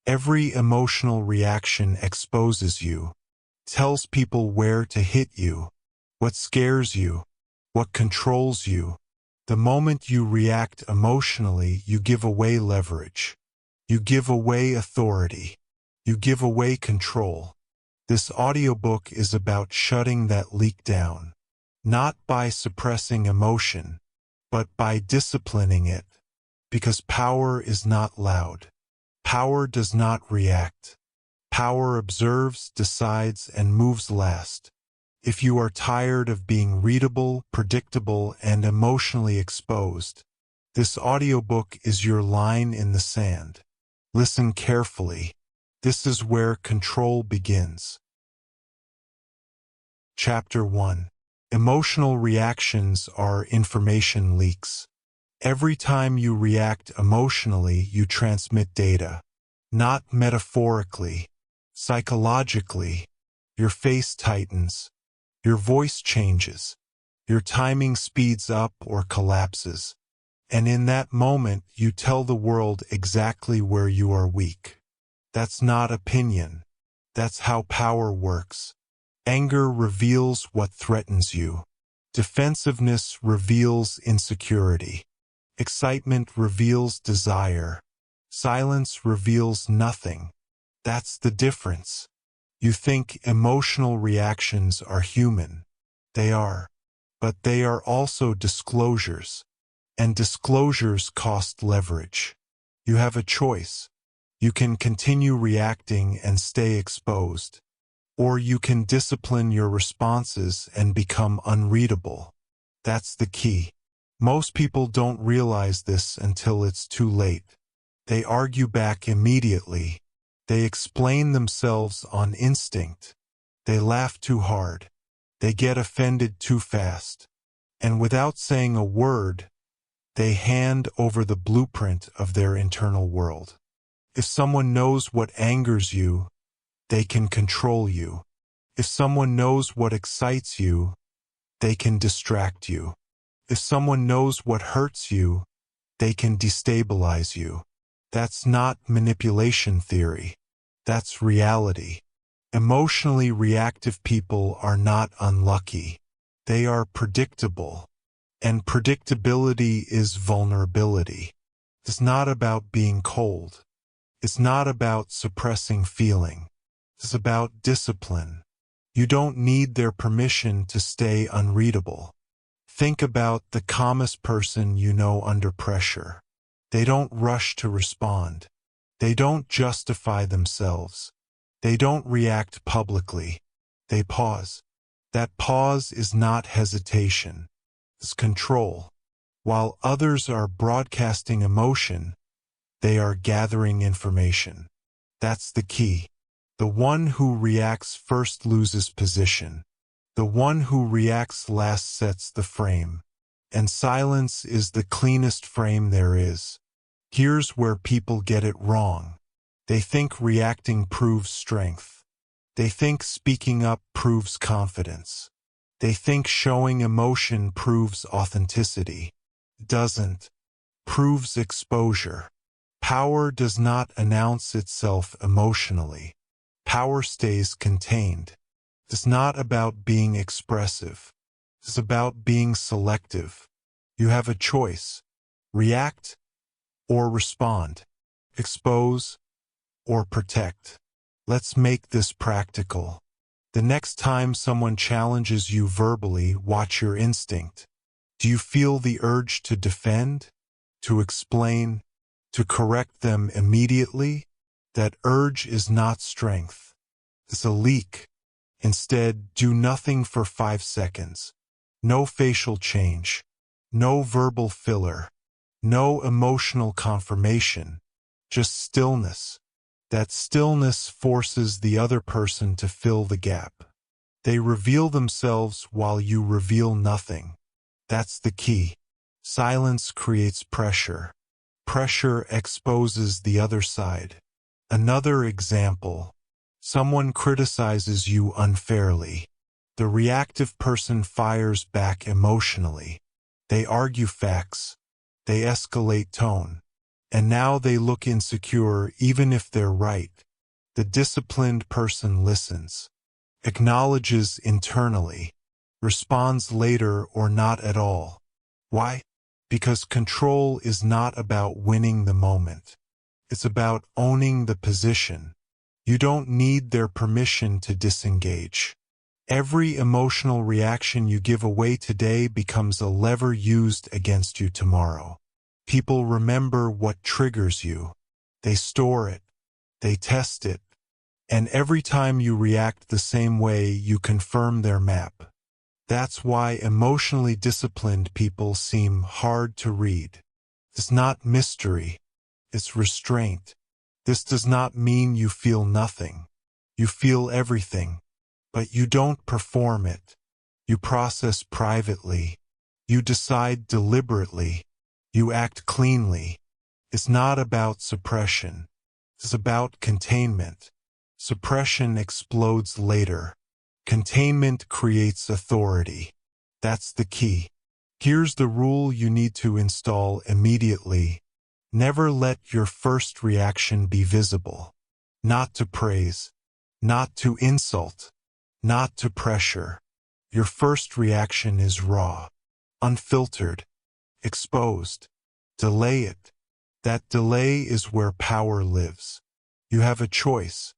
Every emotional reaction exposes you, tells people where to hit you, what scares you, what controls you. The moment you react emotionally, you give away leverage. You give away authority. You give away control. This audiobook is about shutting that leak down, not by suppressing emotion, but by disciplining it, because power is not loud. Power does not react. Power observes, decides, and moves last. If you are tired of being readable, predictable, and emotionally exposed, this audiobook is your line in the sand. Listen carefully. This is where control begins. Chapter 1. Emotional reactions are information leaks. Every time you react emotionally, you transmit data. Not metaphorically, psychologically. Your face tightens. Your voice changes. Your timing speeds up or collapses. And in that moment, you tell the world exactly where you are weak. That's not opinion. That's how power works. Anger reveals what threatens you. Defensiveness reveals insecurity. Excitement reveals desire. Silence reveals nothing. That's the difference. You think emotional reactions are human. They are. But they are also disclosures. And disclosures cost leverage. You have a choice. You can continue reacting and stay exposed. Or you can discipline your responses and become unreadable. That's the key. Most people don't realize this until it's too late. They argue back immediately. They explain themselves on instinct. They laugh too hard. They get offended too fast. And without saying a word, they hand over the blueprint of their internal world. If someone knows what angers you, they can control you. If someone knows what excites you, they can distract you. If someone knows what hurts you, they can destabilize you. That's not manipulation theory. That's reality. Emotionally reactive people are not unlucky. They are predictable. And predictability is vulnerability. It's not about being cold. It's not about suppressing feeling. It's about discipline. You don't need their permission to stay unreadable. Think about the calmest person you know under pressure. They don't rush to respond. They don't justify themselves. They don't react publicly. They pause. That pause is not hesitation. It's control. While others are broadcasting emotion, they are gathering information. That's the key. The one who reacts first loses position. The one who reacts last sets the frame. And silence is the cleanest frame there is. Here's where people get it wrong. They think reacting proves strength. They think speaking up proves confidence. They think showing emotion proves authenticity. It doesn't. Proves exposure. Power does not announce itself emotionally. Power stays contained. It's not about being expressive. It's about being selective. You have a choice. React or respond. Expose or protect. Let's make this practical. The next time someone challenges you verbally, watch your instinct. Do you feel the urge to defend, to explain, to correct them immediately? That urge is not strength. It's a leak. Instead, do nothing for 5 seconds. No facial change. No verbal filler. No emotional confirmation. Just stillness. That stillness forces the other person to fill the gap. They reveal themselves while you reveal nothing. That's the key. Silence creates pressure. Pressure exposes the other side. Another example. Someone criticizes you unfairly. The reactive person fires back emotionally. They argue facts. They escalate tone. and now they look insecure even if they're right. The disciplined person listens, acknowledges internally, responds later or not at all. Why? Because control is not about winning the moment. It's about owning the position. You don't need their permission to disengage. Every emotional reaction you give away today becomes a lever used against you tomorrow. People remember what triggers you. They store it. They test it. And every time you react the same way, you confirm their map. That's why emotionally disciplined people seem hard to read. It's not mystery. It's restraint. This does not mean you feel nothing. You feel everything. But you don't perform it. You process privately. You decide deliberately. You act cleanly. It's not about suppression. It's about containment. Suppression explodes later. Containment creates authority. That's the key. Here's the rule you need to install immediately. Never let your first reaction be visible. Not to praise. Not to insult. Not to pressure. Your first reaction is raw, unfiltered, exposed. Delay it. That delay is where power lives. You have a choice.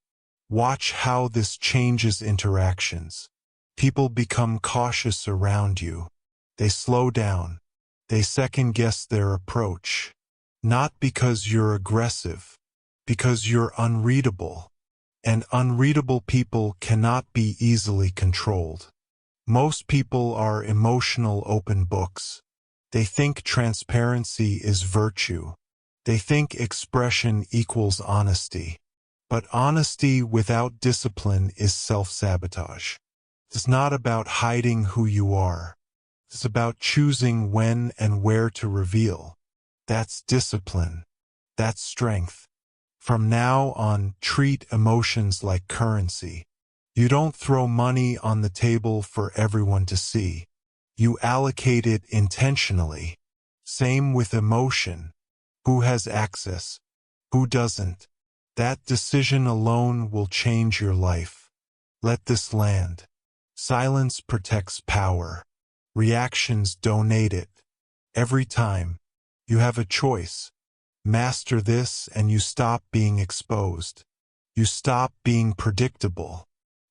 Watch how this changes interactions. People become cautious around you. They slow down. They second-guess their approach. Not because you're aggressive, because you're unreadable. And unreadable people cannot be easily controlled. Most people are emotional open books. They think transparency is virtue. They think expression equals honesty. But honesty without discipline is self-sabotage. It's not about hiding who you are. It's about choosing when and where to reveal. That's discipline. That's strength. From now on, treat emotions like currency. You don't throw money on the table for everyone to see. You allocate it intentionally. Same with emotion. Who has access? Who doesn't? That decision alone will change your life. Let this land. Silence protects power. Reactions donate it. Every time. You have a choice. Master this and you stop being exposed. You stop being predictable.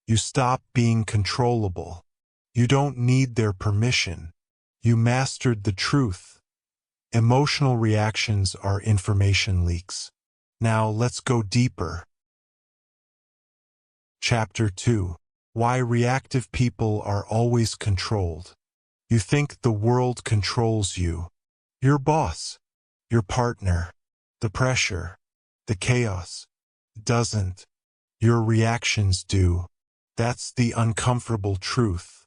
You stop being controllable. You don't need their permission. You mastered the truth. Emotional reactions are information leaks. Now let's go deeper. Chapter 2. Why reactive people are always controlled. You think the world controls you. Your boss. Your partner. The pressure. The chaos. Doesn't. Your reactions do. That's the uncomfortable truth.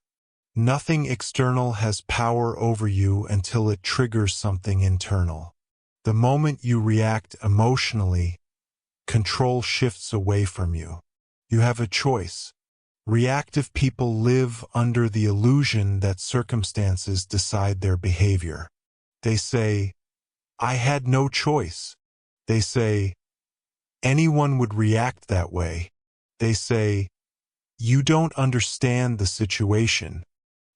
Nothing external has power over you until it triggers something internal. The moment you react emotionally, control shifts away from you. You have a choice. Reactive people live under the illusion that circumstances decide their behavior. They say, I had no choice. They say, anyone would react that way. They say, you don't understand the situation.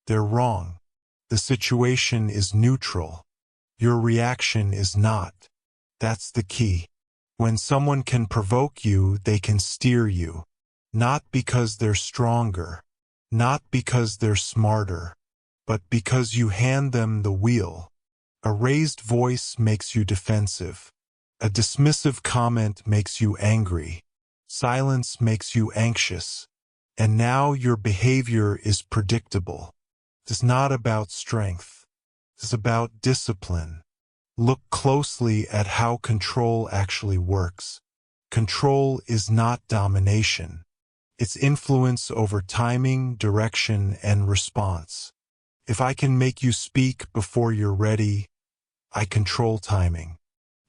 They're wrong. The situation is neutral. Your reaction is not. That's the key. When someone can provoke you, they can steer you. Not because they're stronger. Not because they're smarter. But because you hand them the wheel. A raised voice makes you defensive. A dismissive comment makes you angry. Silence makes you anxious. And now your behavior is predictable. It's not about strength. It's about discipline. Look closely at how control actually works. Control is not domination. It's influence over timing, direction, and response. If I can make you speak before you're ready, I control timing.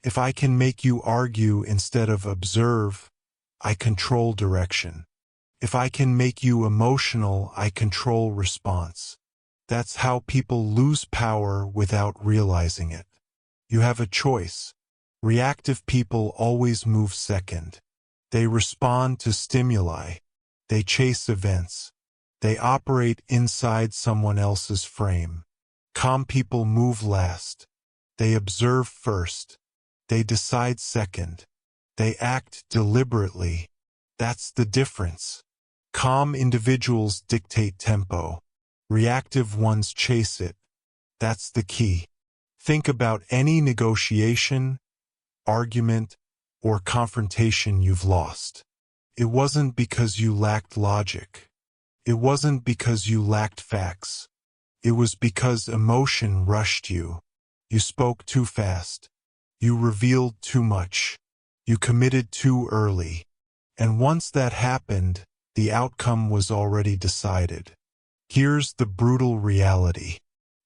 If I can make you argue instead of observe, I control direction. If I can make you emotional, I control response. That's how people lose power without realizing it. You have a choice. Reactive people always move second. They respond to stimuli. They chase events. They operate inside someone else's frame. Calm people move last. They observe first. They decide second. They act deliberately. That's the difference. Calm individuals dictate tempo. Reactive ones chase it. That's the key. Think about any negotiation, argument, or confrontation you've lost. It wasn't because you lacked logic. It wasn't because you lacked facts. It was because emotion rushed you. You spoke too fast. You revealed too much. You committed too early. And once that happened, the outcome was already decided. Here's the brutal reality.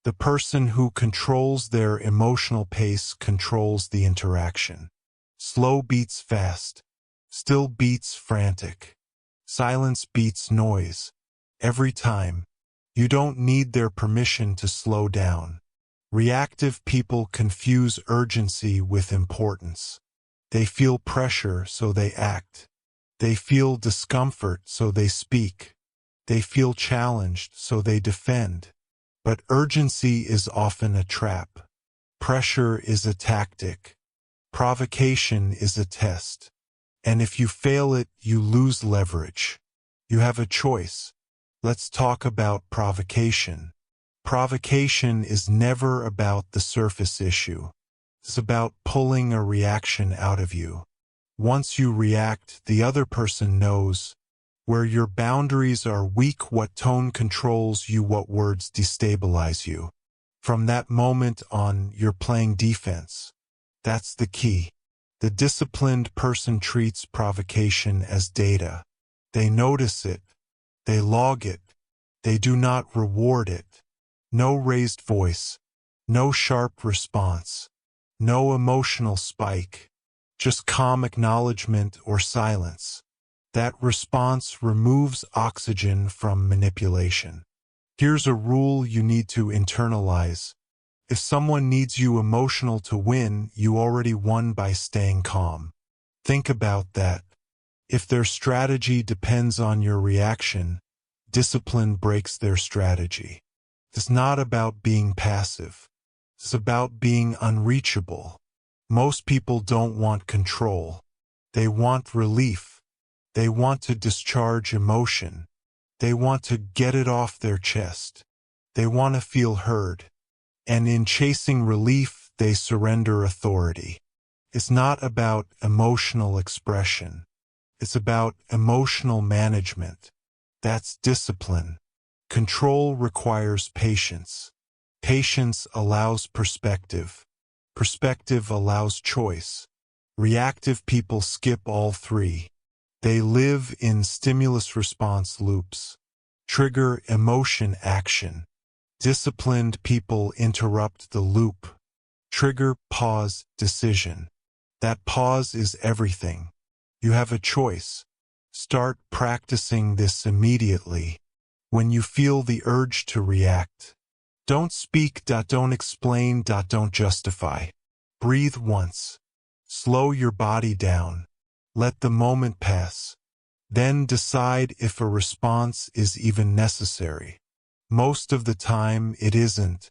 The person who controls their emotional pace controls the interaction. Slow beats fast. Still beats frantic. Silence beats noise. Every time. You don't need their permission to slow down. Reactive people confuse urgency with importance. They feel pressure, so they act. They feel discomfort, so they speak. They feel challenged, so they defend. But urgency is often a trap. Pressure is a tactic. Provocation is a test. And if you fail it, you lose leverage. You have a choice. Let's talk about provocation. Provocation is never about the surface issue. It's about pulling a reaction out of you. Once you react, the other person knows where your boundaries are weak, what tone controls you, what words destabilize you. From that moment on, you're playing defense. That's the key. The disciplined person treats provocation as data. They notice it. They log it. They do not reward it. No raised voice. No sharp response. No emotional spike. Just calm acknowledgement or silence. That response removes oxygen from manipulation. Here's a rule you need to internalize. If someone needs you emotional to win, you already won by staying calm. Think about that. If their strategy depends on your reaction, discipline breaks their strategy. It's not about being passive. It's about being unreachable. Most people don't want control. They want relief. They want to discharge emotion. They want to get it off their chest. They want to feel heard. And in chasing relief, they surrender authority. It's not about emotional expression. It's about emotional management. That's discipline. Control requires patience. Patience allows perspective. Perspective allows choice. Reactive people skip all three. They live in stimulus-response loops. Trigger emotion action. Disciplined people interrupt the loop. Trigger pause decision. That pause is everything. You have a choice. Start practicing this immediately. When you feel the urge to react, don't speak, don't explain, don't justify. Breathe once. Slow your body down. Let the moment pass. Then decide if a response is even necessary. Most of the time, it isn't.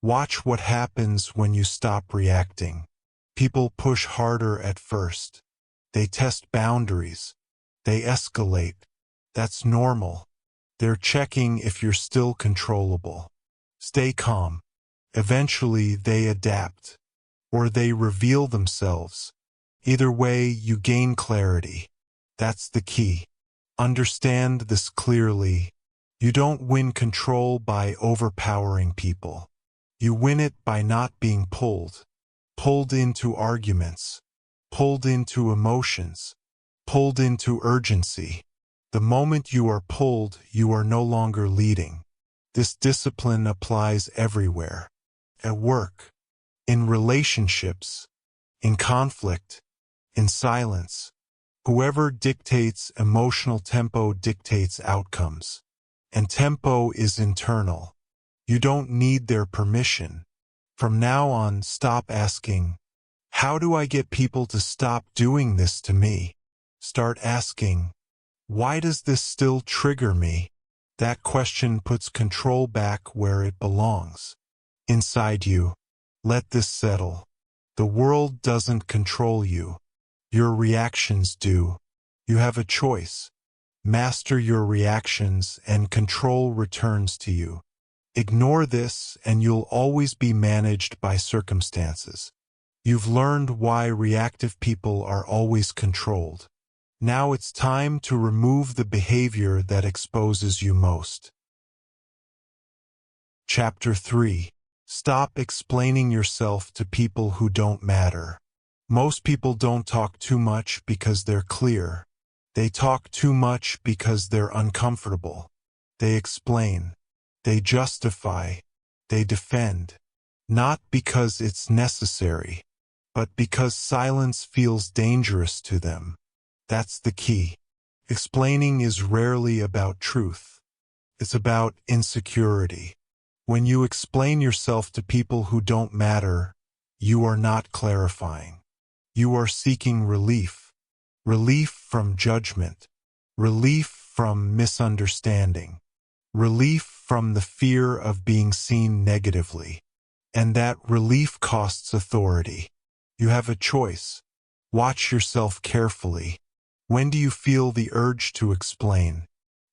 Watch what happens when you stop reacting. People push harder at first. They test boundaries. They escalate. That's normal. They're checking if you're still controllable. Stay calm. Eventually, they adapt. Or they reveal themselves. Either way, you gain clarity. That's the key. Understand this clearly. You don't win control by overpowering people. You win it by not being pulled. Pulled into arguments. Pulled into emotions. Pulled into urgency. The moment you are pulled, you are no longer leading. This discipline applies everywhere. At work. In relationships. In conflict. In silence. Whoever dictates emotional tempo dictates outcomes. And tempo is internal. You don't need their permission. From now on, stop asking, How do I get people to stop doing this to me? Start asking, why does this still trigger me? That question puts control back where it belongs. Inside you. Let this settle. The world doesn't control you. Your reactions do. You have a choice. Master your reactions and control returns to you. Ignore this and you'll always be managed by circumstances. You've learned why reactive people are always controlled. Now it's time to remove the behavior that exposes you most. Chapter 3. Stop explaining yourself to people who don't matter. Most people don't talk too much because they're clear. They talk too much because they're uncomfortable. They explain. They justify. They defend. Not because it's necessary, but because silence feels dangerous to them. That's the key. Explaining is rarely about truth. It's about insecurity. When you explain yourself to people who don't matter, you are not clarifying. You are seeking relief. Relief from judgment. Relief from misunderstanding. Relief from the fear of being seen negatively. And that relief costs authority. You have a choice. Watch yourself carefully. When do you feel the urge to explain?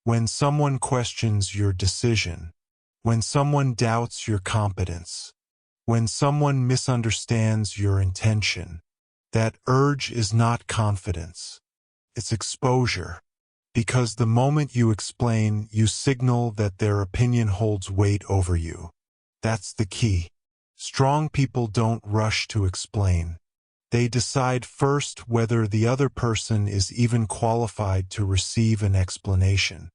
When someone questions your decision. When someone doubts your competence. When someone misunderstands your intention. That urge is not confidence. It's exposure. Because the moment you explain, you signal that their opinion holds weight over you. That's the key. Strong people don't rush to explain. They decide first whether the other person is even qualified to receive an explanation.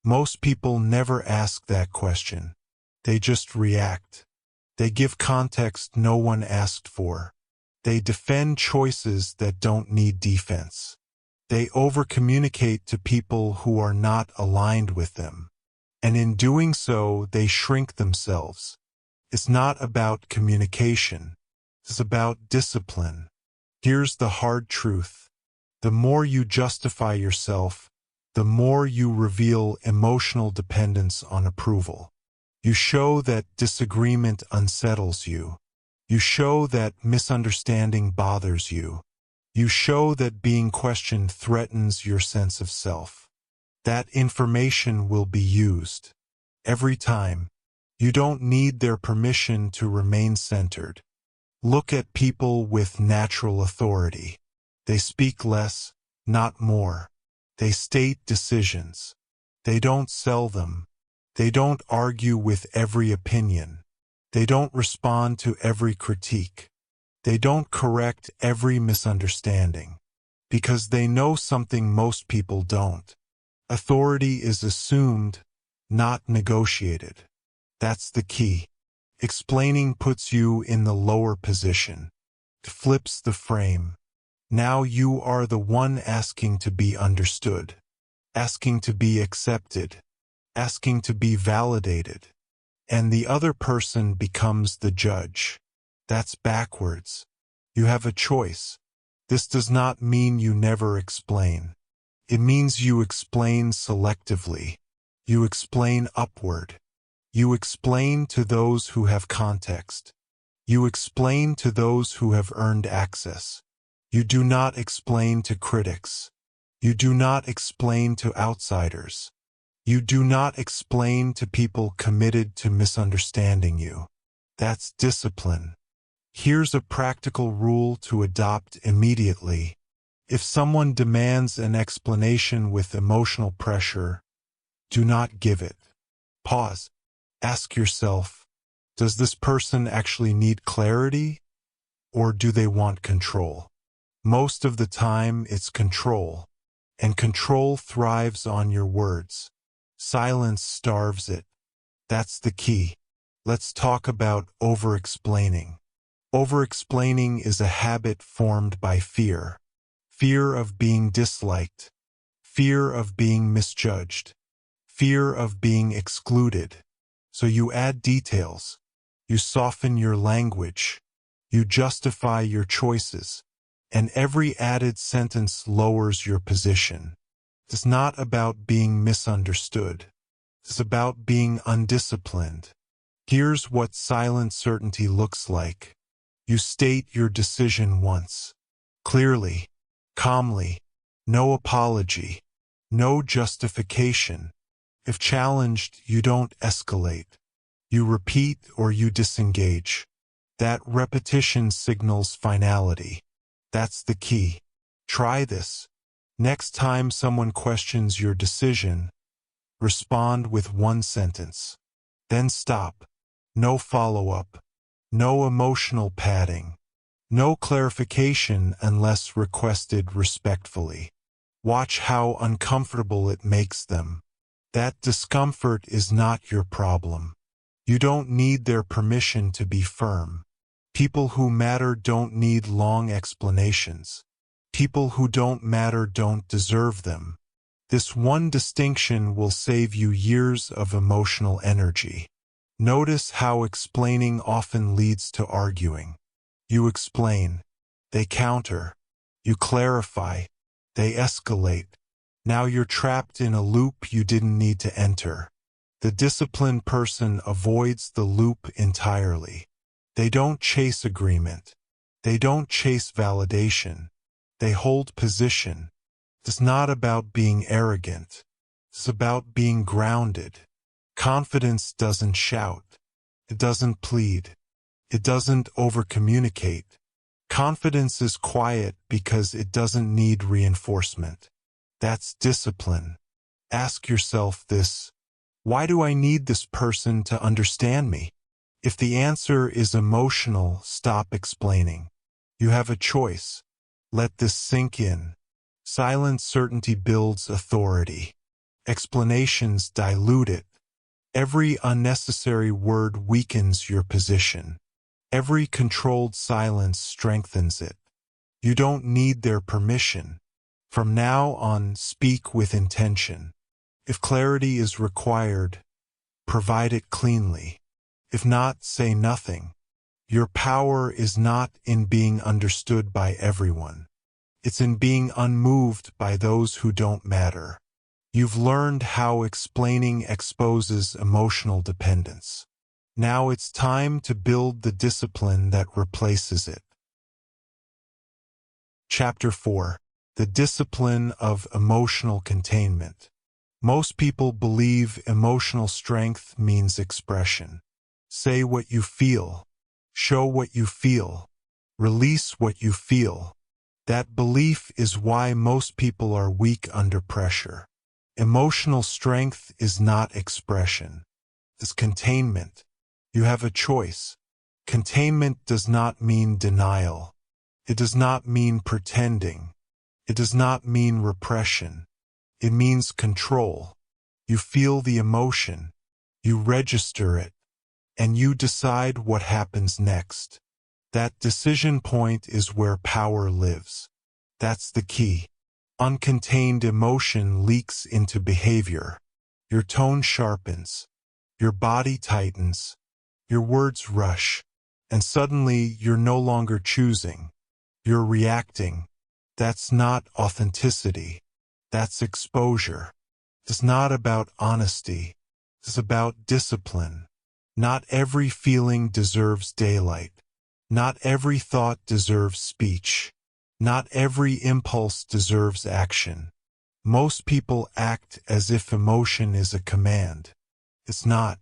Most people never ask that question. They just react. They give context no one asked for. They defend choices that don't need defense. They over-communicate to people who are not aligned with them. And in doing so, they shrink themselves. It's not about communication. It's about discipline. Here's the hard truth. The more you justify yourself, the more you reveal emotional dependence on approval. You show that disagreement unsettles you. You show that misunderstanding bothers you. You show that being questioned threatens your sense of self. That information will be used. Every time. You don't need their permission to remain centered. Look at people with natural authority. They speak less, not more. They state decisions. They don't sell them. They don't argue with every opinion. They don't respond to every critique. They don't correct every misunderstanding. Because they know something most people don't. Authority is assumed, not negotiated. That's the key. Explaining puts you in the lower position. It flips the frame. Now you are the one asking to be understood. Asking to be accepted. Asking to be validated. And the other person becomes the judge. That's backwards. You have a choice. This does not mean you never explain. It means you explain selectively. You explain upward. You explain to those who have context. You explain to those who have earned access. You do not explain to critics. You do not explain to outsiders. You do not explain to people committed to misunderstanding you. That's discipline. Here's a practical rule to adopt immediately. If someone demands an explanation with emotional pressure, do not give it. Pause. Ask yourself, does this person actually need clarity, or do they want control? Most of the time, it's control, and control thrives on your words. Silence starves it. That's the key. Let's talk about over-explaining. Over-explaining is a habit formed by fear. Fear of being disliked. Fear of being misjudged. Fear of being excluded. So you add details. You soften your language. You justify your choices, and every added sentence lowers your position. It's not about being misunderstood. It's about being undisciplined. Here's what silent certainty looks like. You state your decision once, clearly, calmly, no apology, no justification. If challenged, you don't escalate. You repeat or you disengage. That repetition signals finality. That's the key. Try this. Next time someone questions your decision, respond with one sentence. Then stop. No follow-up. No emotional padding. No clarification unless requested respectfully. Watch how uncomfortable it makes them. That discomfort is not your problem. You don't need their permission to be firm. People who matter don't need long explanations. People who don't matter don't deserve them. This one distinction will save you years of emotional energy. Notice how explaining often leads to arguing. You explain. They counter. You clarify. They escalate. Now you're trapped in a loop you didn't need to enter. The disciplined person avoids the loop entirely. They don't chase agreement. They don't chase validation. They hold position. It's not about being arrogant. It's about being grounded. Confidence doesn't shout. It doesn't plead. It doesn't over-communicate. Confidence is quiet because it doesn't need reinforcement. That's discipline. Ask yourself this: why do I need this person to understand me? If the answer is emotional, stop explaining. You have a choice. Let this sink in. Silent certainty builds authority. Explanations dilute it. Every unnecessary word weakens your position. Every controlled silence strengthens it. You don't need their permission. From now on, speak with intention. If clarity is required, provide it cleanly. If not, say nothing. Your power is not in being understood by everyone. It's in being unmoved by those who don't matter. You've learned how explaining exposes emotional dependence. Now it's time to build the discipline that replaces it. Chapter 4. The Discipline of Emotional Containment. Most people believe emotional strength means expression. Say what you feel. Show what you feel. Release what you feel. That belief is why most people are weak under pressure. Emotional strength is not expression. It's containment. You have a choice. Containment does not mean denial. It does not mean pretending. It does not mean repression. It means control. You feel the emotion. You register it. And you decide what happens next. That decision point is where power lives. That's the key. Uncontained emotion leaks into behavior. Your tone sharpens. Your body tightens. Your words rush. And suddenly you're no longer choosing. You're reacting. That's not authenticity. That's exposure. It's not about honesty. It's about discipline. Not every feeling deserves daylight. Not every thought deserves speech. Not every impulse deserves action. Most people act as if emotion is a command. It's not.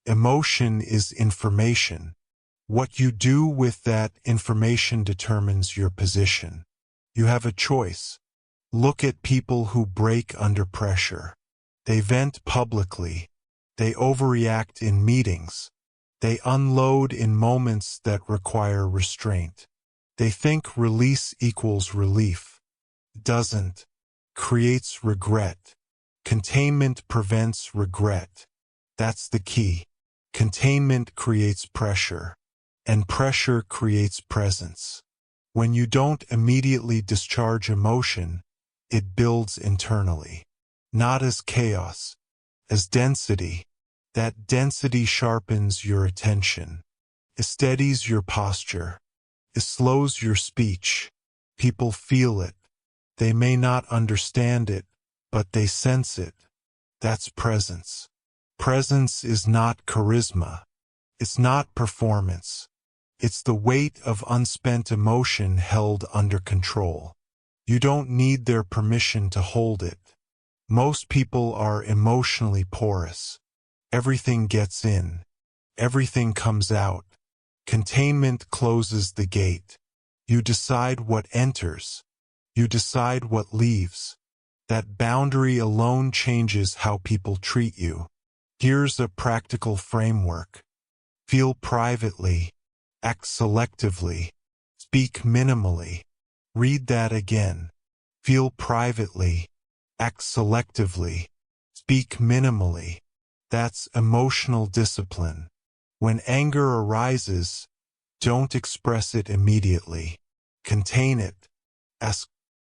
Emotion is information. What you do with that information determines your position. You have a choice. Look at people who break under pressure. They vent publicly. They overreact in meetings. They unload in moments that require restraint. They think release equals relief. It doesn't. Creates regret. Containment prevents regret. That's the key. Containment creates pressure. And pressure creates presence. When you don't immediately discharge emotion, it builds internally. Not as chaos, as density. That density sharpens your attention. It steadies your posture. It slows your speech. People feel it. They may not understand it, but they sense it. That's presence. Presence is not charisma. It's not performance. It's the weight of unspent emotion held under control. You don't need their permission to hold it. Most people are emotionally porous. Everything gets in. Everything comes out. Containment closes the gate. You decide what enters. You decide what leaves. That boundary alone changes how people treat you. Here's a practical framework. Feel privately. Act selectively. Speak minimally. Read that again. Feel privately. Act selectively. Speak minimally. That's emotional discipline. When anger arises, don't express it immediately. Contain it. Ask,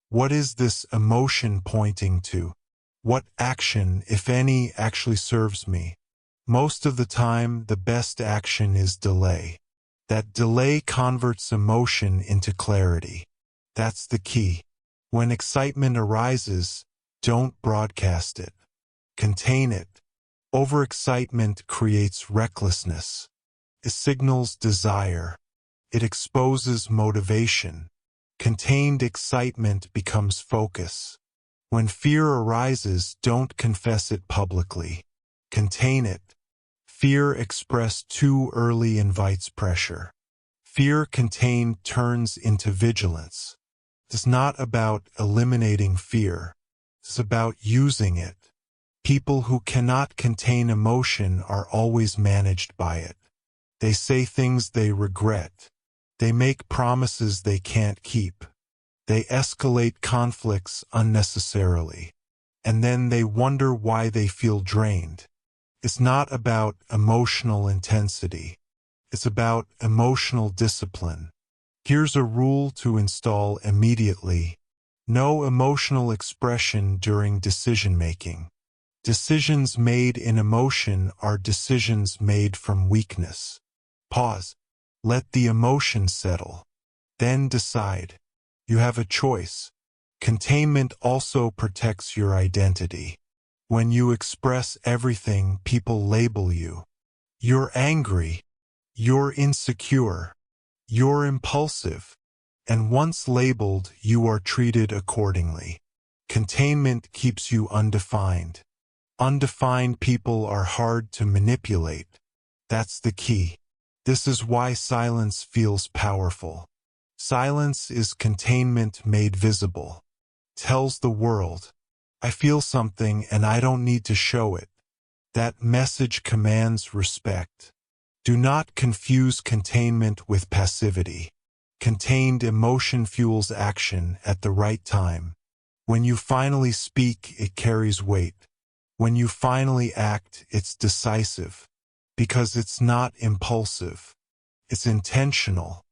what is this emotion pointing to? What action, if any, actually serves me? Most of the time, the best action is delay. That delay converts emotion into clarity. That's the key. When excitement arises, don't broadcast it. Contain it. Overexcitement creates recklessness. It signals desire. It exposes motivation. Contained excitement becomes focus. When fear arises, don't confess it publicly. Contain it. Fear expressed too early invites pressure. Fear contained turns into vigilance. It's not about eliminating fear. It's about using it. People who cannot contain emotion are always managed by it. They say things they regret. They make promises they can't keep. They escalate conflicts unnecessarily. And then they wonder why they feel drained. It's not about emotional intensity. It's about emotional discipline. Here's a rule to install immediately. No emotional expression during decision-making. Decisions made in emotion are decisions made from weakness. Pause. Let the emotion settle. Then decide. You have a choice. Containment also protects your identity. When you express everything, people label you. You're angry. You're insecure. You're impulsive. And once labeled, you are treated accordingly. Containment keeps you undefined. Undefined people are hard to manipulate. That's the key. This is why silence feels powerful. Silence is containment made visible. Tells the world, I feel something and I don't need to show it. That message commands respect. Do not confuse containment with passivity. Contained emotion fuels action at the right time. When you finally speak, it carries weight. When you finally act, it's decisive. Because it's not impulsive. It's intentional.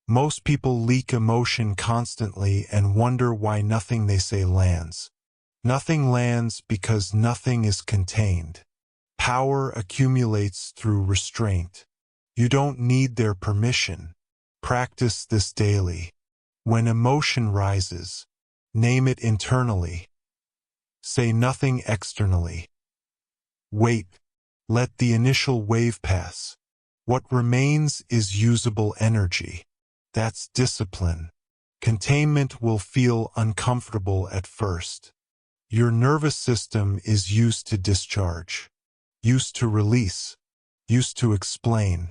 Most people leak emotion constantly and wonder why nothing they say lands. Nothing lands because nothing is contained. Power accumulates through restraint. You don't need their permission. Practice this daily. When emotion rises, name it internally. Say nothing externally. Wait. Let the initial wave pass. What remains is usable energy. That's discipline. Containment will feel uncomfortable at first. Your nervous system is used to discharge, used to release, used to explain.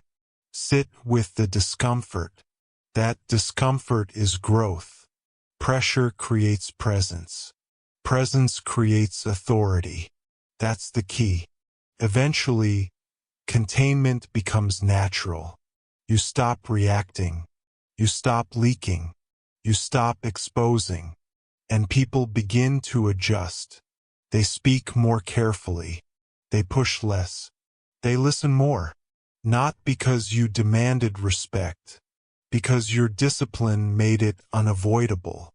Sit with the discomfort. That discomfort is growth. Pressure creates presence. Presence creates authority. That's the key. Eventually, containment becomes natural. You stop reacting. You stop leaking. You stop exposing. And people begin to adjust. They speak more carefully. They push less. They listen more. Not because you demanded respect. Because your discipline made it unavoidable.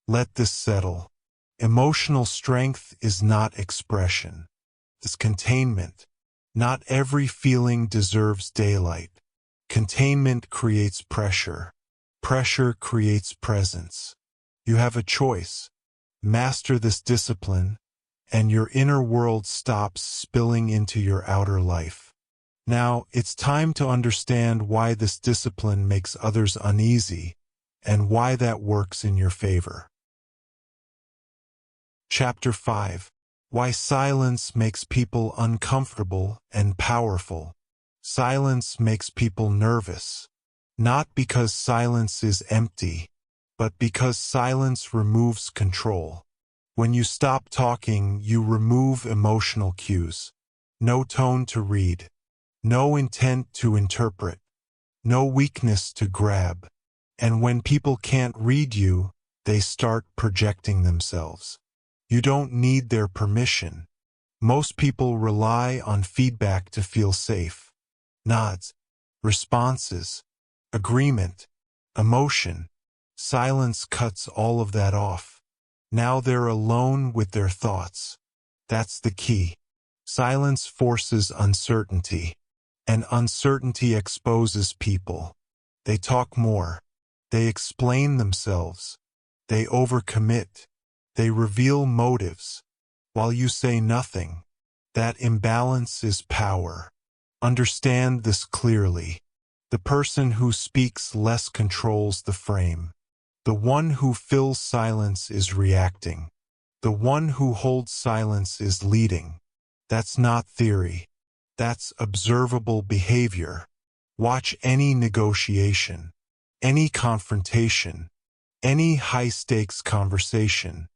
Let this settle. Emotional strength is not expression. It's containment. Not every feeling deserves daylight. Containment creates pressure. Pressure creates presence. You have a choice. Master this discipline, and your inner world stops spilling into your outer life. Now, it's time to understand why this discipline makes others uneasy, and why that works in your favor. Chapter 5. Why silence makes people uncomfortable and powerful. Silence makes people nervous. Not because silence is empty, but because silence removes control. When you stop talking, you remove emotional cues. No tone to read. No intent to interpret. No weakness to grab. And when people can't read you, they start projecting themselves. You don't need their permission. Most people rely on feedback to feel safe. Nods, responses, agreement, emotion. Silence cuts all of that off. Now they're alone with their thoughts. That's the key. Silence forces uncertainty, and uncertainty exposes people. They talk more. They explain themselves. They overcommit. They reveal motives, while you say nothing. That imbalance is power. Understand this clearly. The person who speaks less controls the frame. The one who fills silence is reacting. The one who holds silence is leading. That's not theory. That's observable behavior. Watch any negotiation, any confrontation, any high-stakes conversation.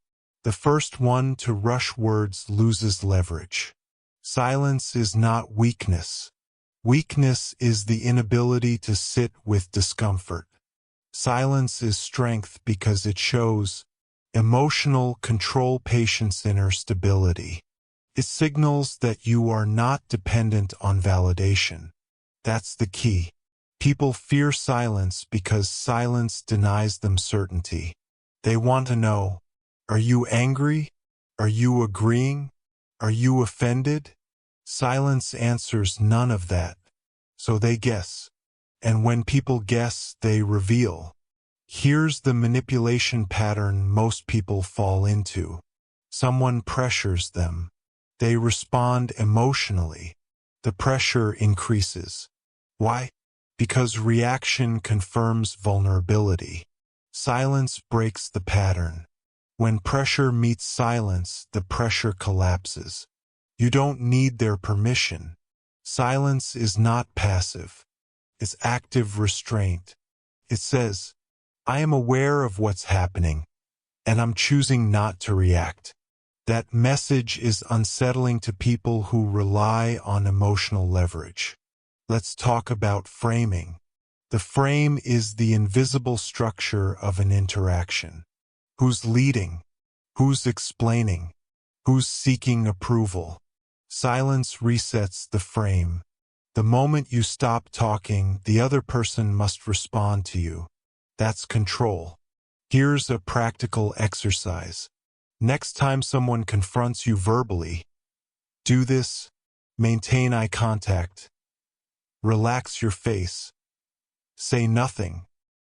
The first one to rush words loses leverage. Silence is not weakness. Weakness is the inability to sit with discomfort. Silence is strength because it shows emotional control, patience, inner stability. It signals that you are not dependent on validation. That's the key. People fear silence because silence denies them certainty. They want to know, are you angry? Are you agreeing? Are you offended? Silence answers none of that. So they guess. And when people guess, they reveal. Here's the manipulation pattern most people fall into. Someone pressures them. They respond emotionally. The pressure increases. Why? Because reaction confirms vulnerability. Silence breaks the pattern. When pressure meets silence, the pressure collapses. You don't need their permission. Silence is not passive. It's active restraint. It says, I am aware of what's happening, and I'm choosing not to react. That message is unsettling to people who rely on emotional leverage. Let's talk about framing. The frame is the invisible structure of an interaction. Who's leading? Who's explaining? Who's seeking approval? Silence resets the frame. The moment you stop talking, the other person must respond to you. That's control. Here's a practical exercise. Next time someone confronts you verbally, do this. Maintain eye contact. Relax your face. Say nothing.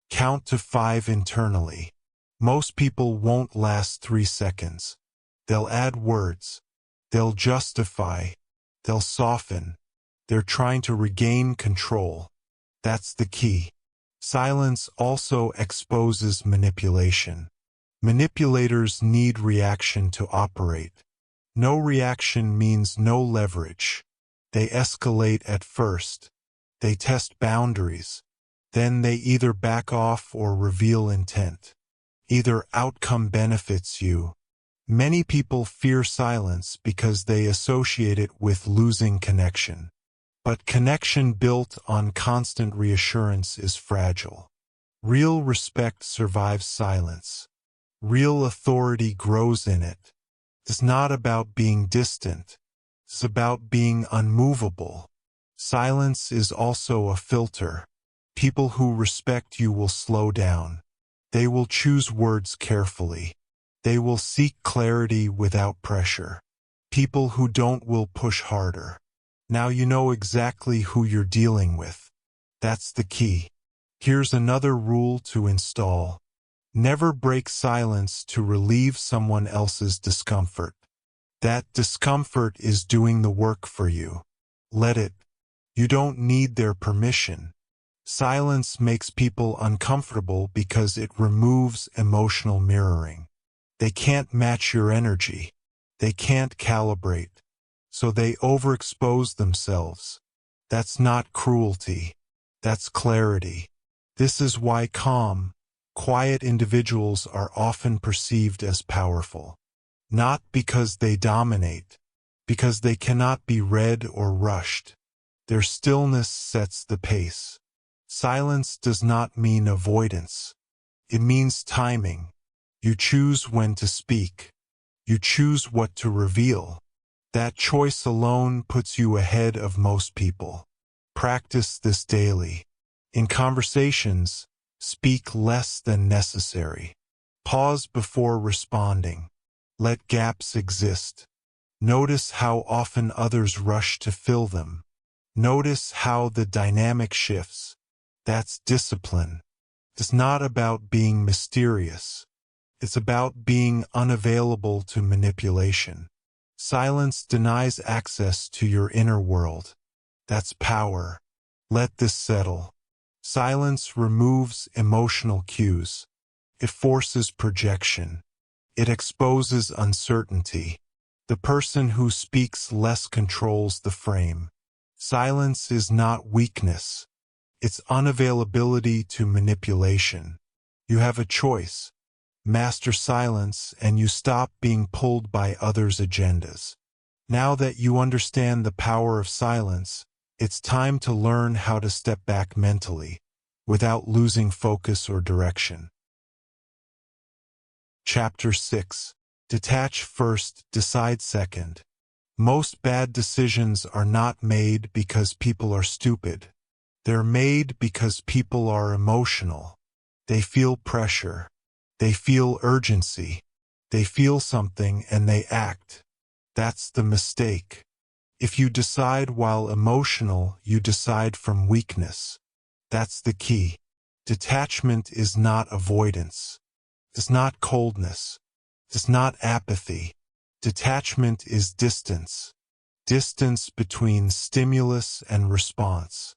Count to 5 internally. Most people won't last 3 seconds. They'll add words. They'll justify. They'll soften. They're trying to regain control. That's the key. Silence also exposes manipulation. Manipulators need reaction to operate. No reaction means no leverage. They escalate at first. They test boundaries. Then they either back off or reveal intent. Either outcome benefits you. Many people fear silence because they associate it with losing connection. But connection built on constant reassurance is fragile. Real respect survives silence. Real authority grows in it. It's not about being distant. It's about being unmovable. Silence is also a filter. People who respect you will slow down. They will choose words carefully. They will seek clarity without pressure. People who don't will push harder. Now you know exactly who you're dealing with. That's the key. Here's another rule to install. Never break silence to relieve someone else's discomfort. That discomfort is doing the work for you. Let it. You don't need their permission. Silence makes people uncomfortable because it removes emotional mirroring. They can't match your energy. They can't calibrate. So they overexpose themselves. That's not cruelty. That's clarity. This is why calm, quiet individuals are often perceived as powerful. Not because they dominate, because they cannot be read or rushed. Their stillness sets the pace. Silence does not mean avoidance. It means timing. You choose when to speak. You choose what to reveal. That choice alone puts you ahead of most people. Practice this daily. In conversations, speak less than necessary. Pause before responding. Let gaps exist. Notice how often others rush to fill them. Notice how the dynamic shifts. That's discipline. It's not about being mysterious. It's about being unavailable to manipulation. Silence denies access to your inner world. That's power. Let this settle. Silence removes emotional cues. It forces projection. It exposes uncertainty. The person who speaks less controls the frame. Silence is not weakness. It's unavailability to manipulation. You have a choice. Master silence and you stop being pulled by others' agendas. Now that you understand the power of silence, it's time to learn how to step back mentally, without losing focus or direction. Chapter 6. Detach first, decide second. Most bad decisions are not made because people are stupid. They're made because people are emotional. They feel pressure. They feel urgency. They feel something and they act. That's the mistake. If you decide while emotional, you decide from weakness. That's the key. Detachment is not avoidance. It's not coldness. It's not apathy. Detachment is distance. Distance between stimulus and response.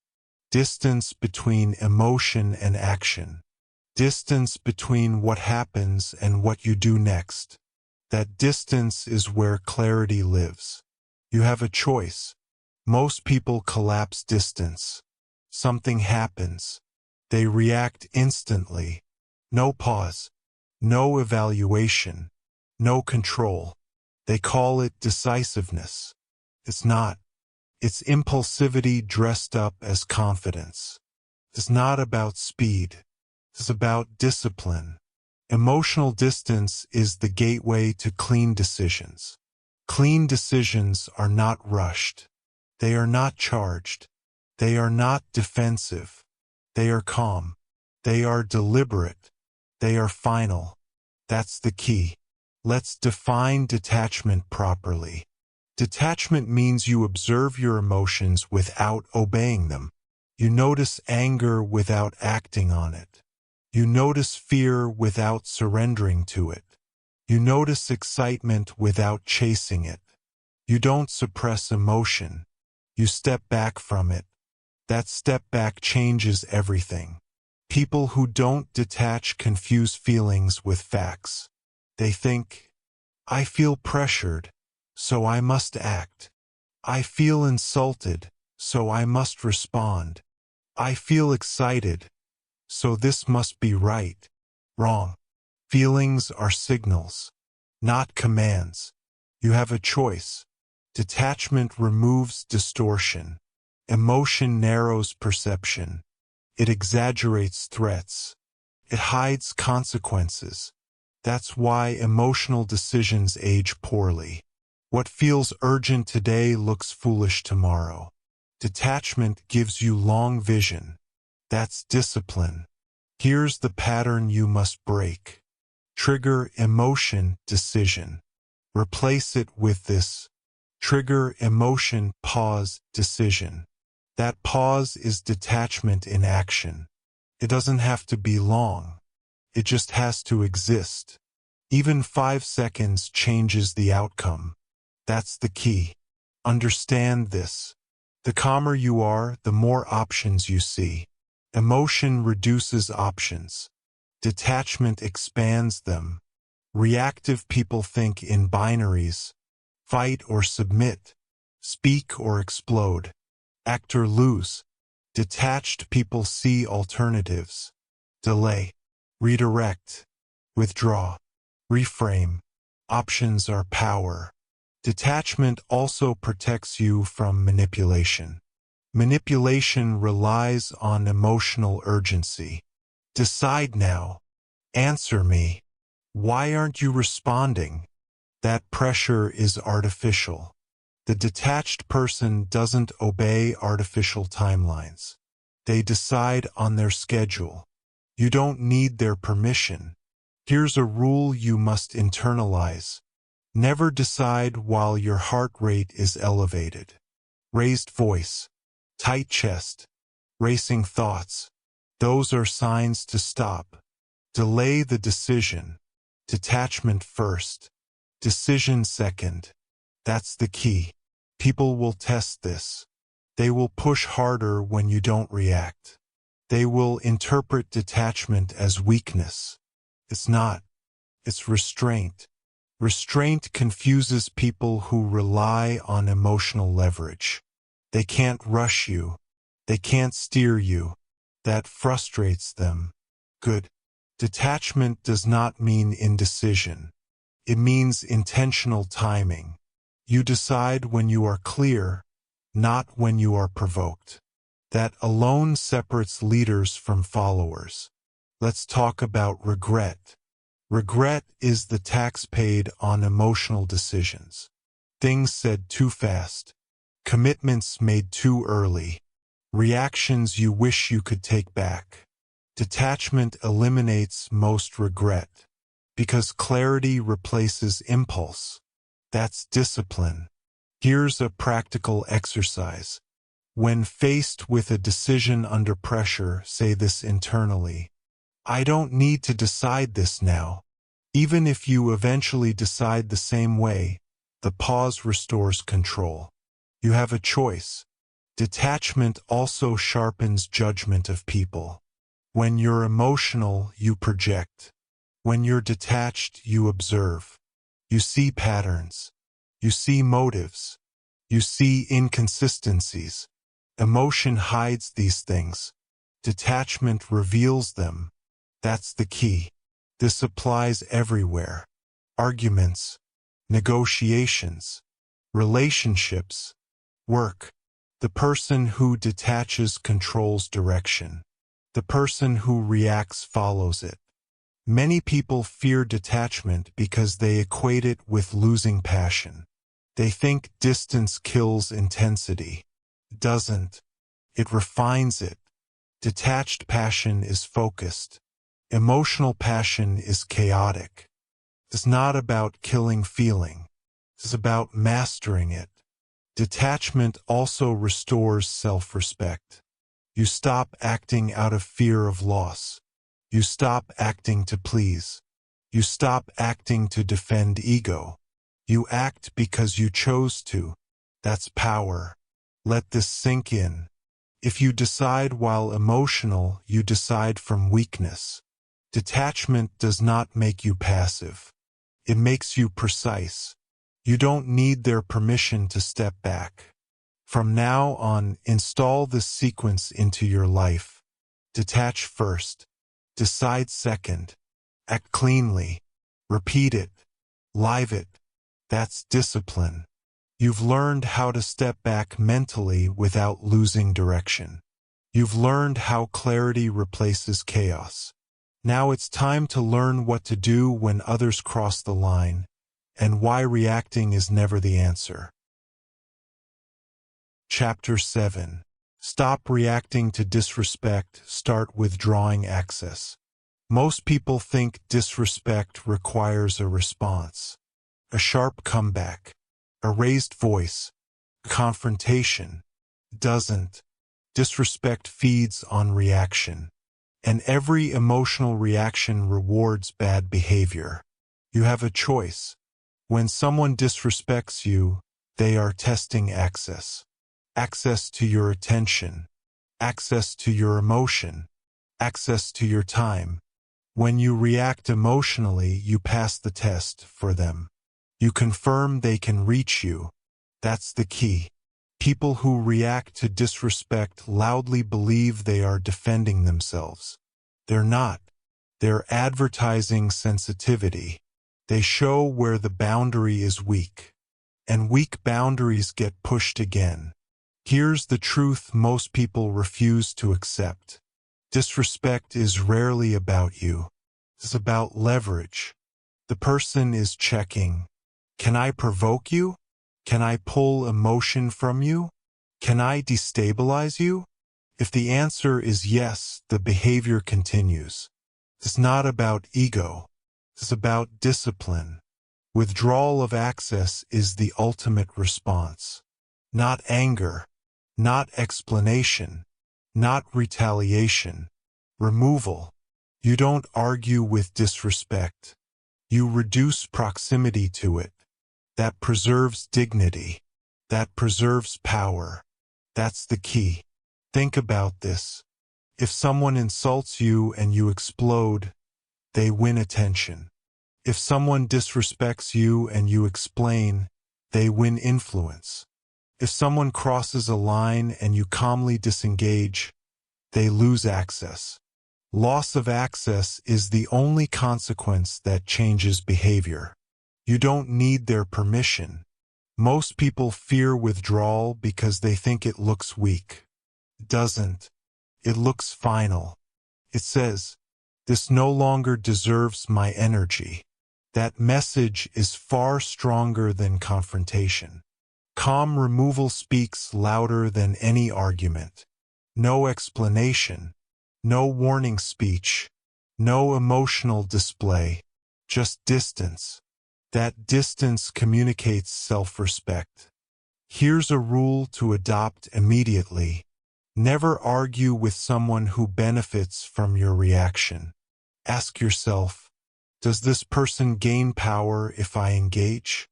Distance between emotion and action. Distance between what happens and what you do next. That distance is where clarity lives. You have a choice. Most people collapse distance. Something happens. They react instantly. No pause. No evaluation. No control. They call it decisiveness. It's not. It's impulsivity dressed up as confidence. It's not about speed. It's about discipline. Emotional distance is the gateway to clean decisions. Clean decisions are not rushed. They are not charged. They are not defensive. They are calm. They are deliberate. They are final. That's the key. Let's define detachment properly. Detachment means you observe your emotions without obeying them. You notice anger without acting on it. You notice fear without surrendering to it. You notice excitement without chasing it. You don't suppress emotion. You step back from it. That step back changes everything. People who don't detach confuse feelings with facts. They think, I feel pressured, so I must act. I feel insulted, so I must respond. I feel excited, so this must be right. Wrong. Feelings are signals, not commands. You have a choice. Detachment removes distortion. Emotion narrows perception. It exaggerates threats. It hides consequences. That's why emotional decisions age poorly. What feels urgent today looks foolish tomorrow. Detachment gives you long vision. That's discipline. Here's the pattern you must break. Trigger emotion decision. Replace it with this. Trigger emotion pause decision. That pause is detachment in action. It doesn't have to be long. It just has to exist. Even 5 seconds changes the outcome. That's the key. Understand this. The calmer you are, the more options you see. Emotion reduces options. Detachment expands them. Reactive people think in binaries. Fight or submit. Speak or explode. Act or lose. Detached people see alternatives. Delay. Redirect. Withdraw. Reframe. Options are power. Detachment also protects you from manipulation. Manipulation relies on emotional urgency. Decide now. Answer me. Why aren't you responding? That pressure is artificial. The detached person doesn't obey artificial timelines. They decide on their schedule. You don't need their permission. Here's a rule you must internalize. Never decide while your heart rate is elevated. Raised voice, tight chest, racing thoughts. Those are signs to stop. Delay the decision. Detachment first. Decision second. That's the key. People will test this. They will push harder when you don't react. They will interpret detachment as weakness. It's not. It's restraint. Restraint confuses people who rely on emotional leverage. They can't rush you. They can't steer you. That frustrates them. Good. Detachment does not mean indecision. It means intentional timing. You decide when you are clear, not when you are provoked. That alone separates leaders from followers. Let's talk about regret. Regret is the tax paid on emotional decisions. Things said too fast. Commitments made too early. Reactions you wish you could take back. Detachment eliminates most regret. Because clarity replaces impulse. That's discipline. Here's a practical exercise. When faced with a decision under pressure, say this internally. I don't need to decide this now. Even if you eventually decide the same way, the pause restores control. You have a choice. Detachment also sharpens judgment of people. When you're emotional, you project. When you're detached, you observe. You see patterns. You see motives. You see inconsistencies. Emotion hides these things. Detachment reveals them. That's the key. This applies everywhere. Arguments, negotiations, relationships, work. The person who detaches controls direction. The person who reacts follows it. Many people fear detachment because they equate it with losing passion. They think distance kills intensity. It doesn't. It refines it. Detached passion is focused. Emotional passion is chaotic. It's not about killing feeling. It's about mastering it. Detachment also restores self-respect. You stop acting out of fear of loss. You stop acting to please. You stop acting to defend ego. You act because you chose to. That's power. Let this sink in. If you decide while emotional, you decide from weakness. Detachment does not make you passive. It makes you precise. You don't need their permission to step back. From now on, install this sequence into your life. Detach first. Decide second. Act cleanly. Repeat it. Live it. That's discipline. You've learned how to step back mentally without losing direction. You've learned how clarity replaces chaos. Now it's time to learn what to do when others cross the line, and why reacting is never the answer. Chapter 7. Stop reacting to disrespect, start withdrawing access. Most people think disrespect requires a response. A sharp comeback. A raised voice. Confrontation. Doesn't. Disrespect feeds on reaction. And every emotional reaction rewards bad behavior. You have a choice. When someone disrespects you, they are testing access. Access to your attention. Access to your emotion. Access to your time. When you react emotionally, you pass the test for them. You confirm they can reach you. That's the key. People who react to disrespect loudly believe they are defending themselves. They're not. They're advertising sensitivity. They show where the boundary is weak. And weak boundaries get pushed again. Here's the truth most people refuse to accept. Disrespect is rarely about you. It's about leverage. The person is checking. Can I provoke you? Can I pull emotion from you? Can I destabilize you? If the answer is yes, the behavior continues. It's not about ego. It's about discipline. Withdrawal of access is the ultimate response. Not anger. Not explanation. Not retaliation. Removal. You don't argue with disrespect. You reduce proximity to it. That preserves dignity. That preserves power. That's the key. Think about this. If someone insults you and you explode, they win attention. If someone disrespects you and you explain, they win influence. If someone crosses a line and you calmly disengage, they lose access. Loss of access is the only consequence that changes behavior. You don't need their permission. Most people fear withdrawal because they think it looks weak. It doesn't. It looks final. It says, "This no longer deserves my energy." That message is far stronger than confrontation. Calm removal speaks louder than any argument. No explanation. No warning speech. No emotional display. Just distance. That distance communicates self-respect. Here's a rule to adopt immediately. Never argue with someone who benefits from your reaction. Ask yourself, does this person gain power if I engage?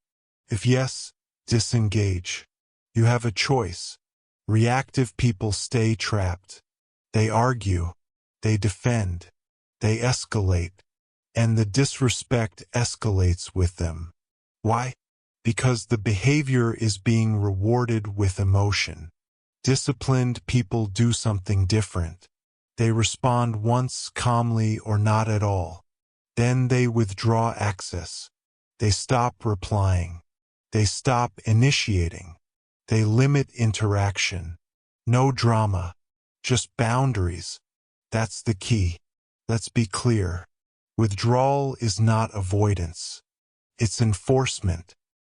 If yes, disengage. You have a choice. Reactive people stay trapped. They argue. They defend. They escalate. And the disrespect escalates with them. Why? Because the behavior is being rewarded with emotion. Disciplined people do something different. They respond once calmly or not at all. Then they withdraw access. They stop replying. They stop initiating. They limit interaction. No drama. Just boundaries. That's the key. Let's be clear. Withdrawal is not avoidance. It's enforcement.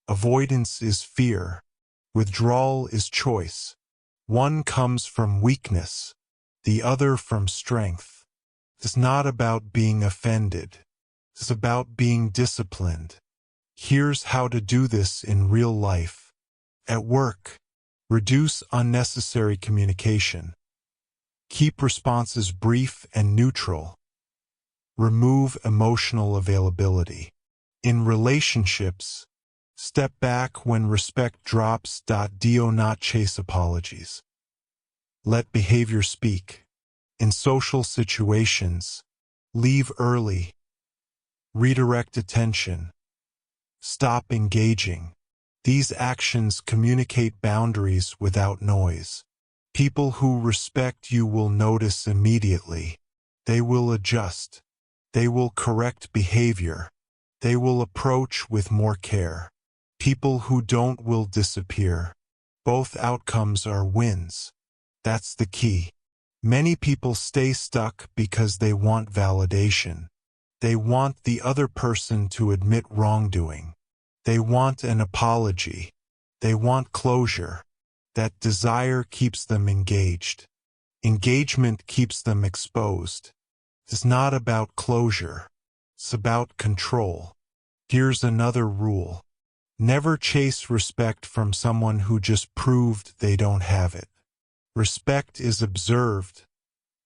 Avoidance is fear. Withdrawal is choice. One comes from weakness, the other from strength. It's not about being offended. It's about being disciplined. Here's how to do this in real life. At work, reduce unnecessary communication. Keep responses brief and neutral. Remove emotional availability. In relationships, step back when respect drops. Do not chase apologies. Let behavior speak. In social situations, leave early. Redirect attention. Stop engaging. These actions communicate boundaries without noise. People who respect you will notice immediately. They will adjust. They will correct behavior. They will approach with more care. People who don't will disappear. Both outcomes are wins. That's the key. Many people stay stuck because they want validation. They want the other person to admit wrongdoing. They want an apology. They want closure. That desire keeps them engaged. Engagement keeps them exposed. It's not about closure. It's about control. Here's another rule. Never chase respect from someone who just proved they don't have it. Respect is observed,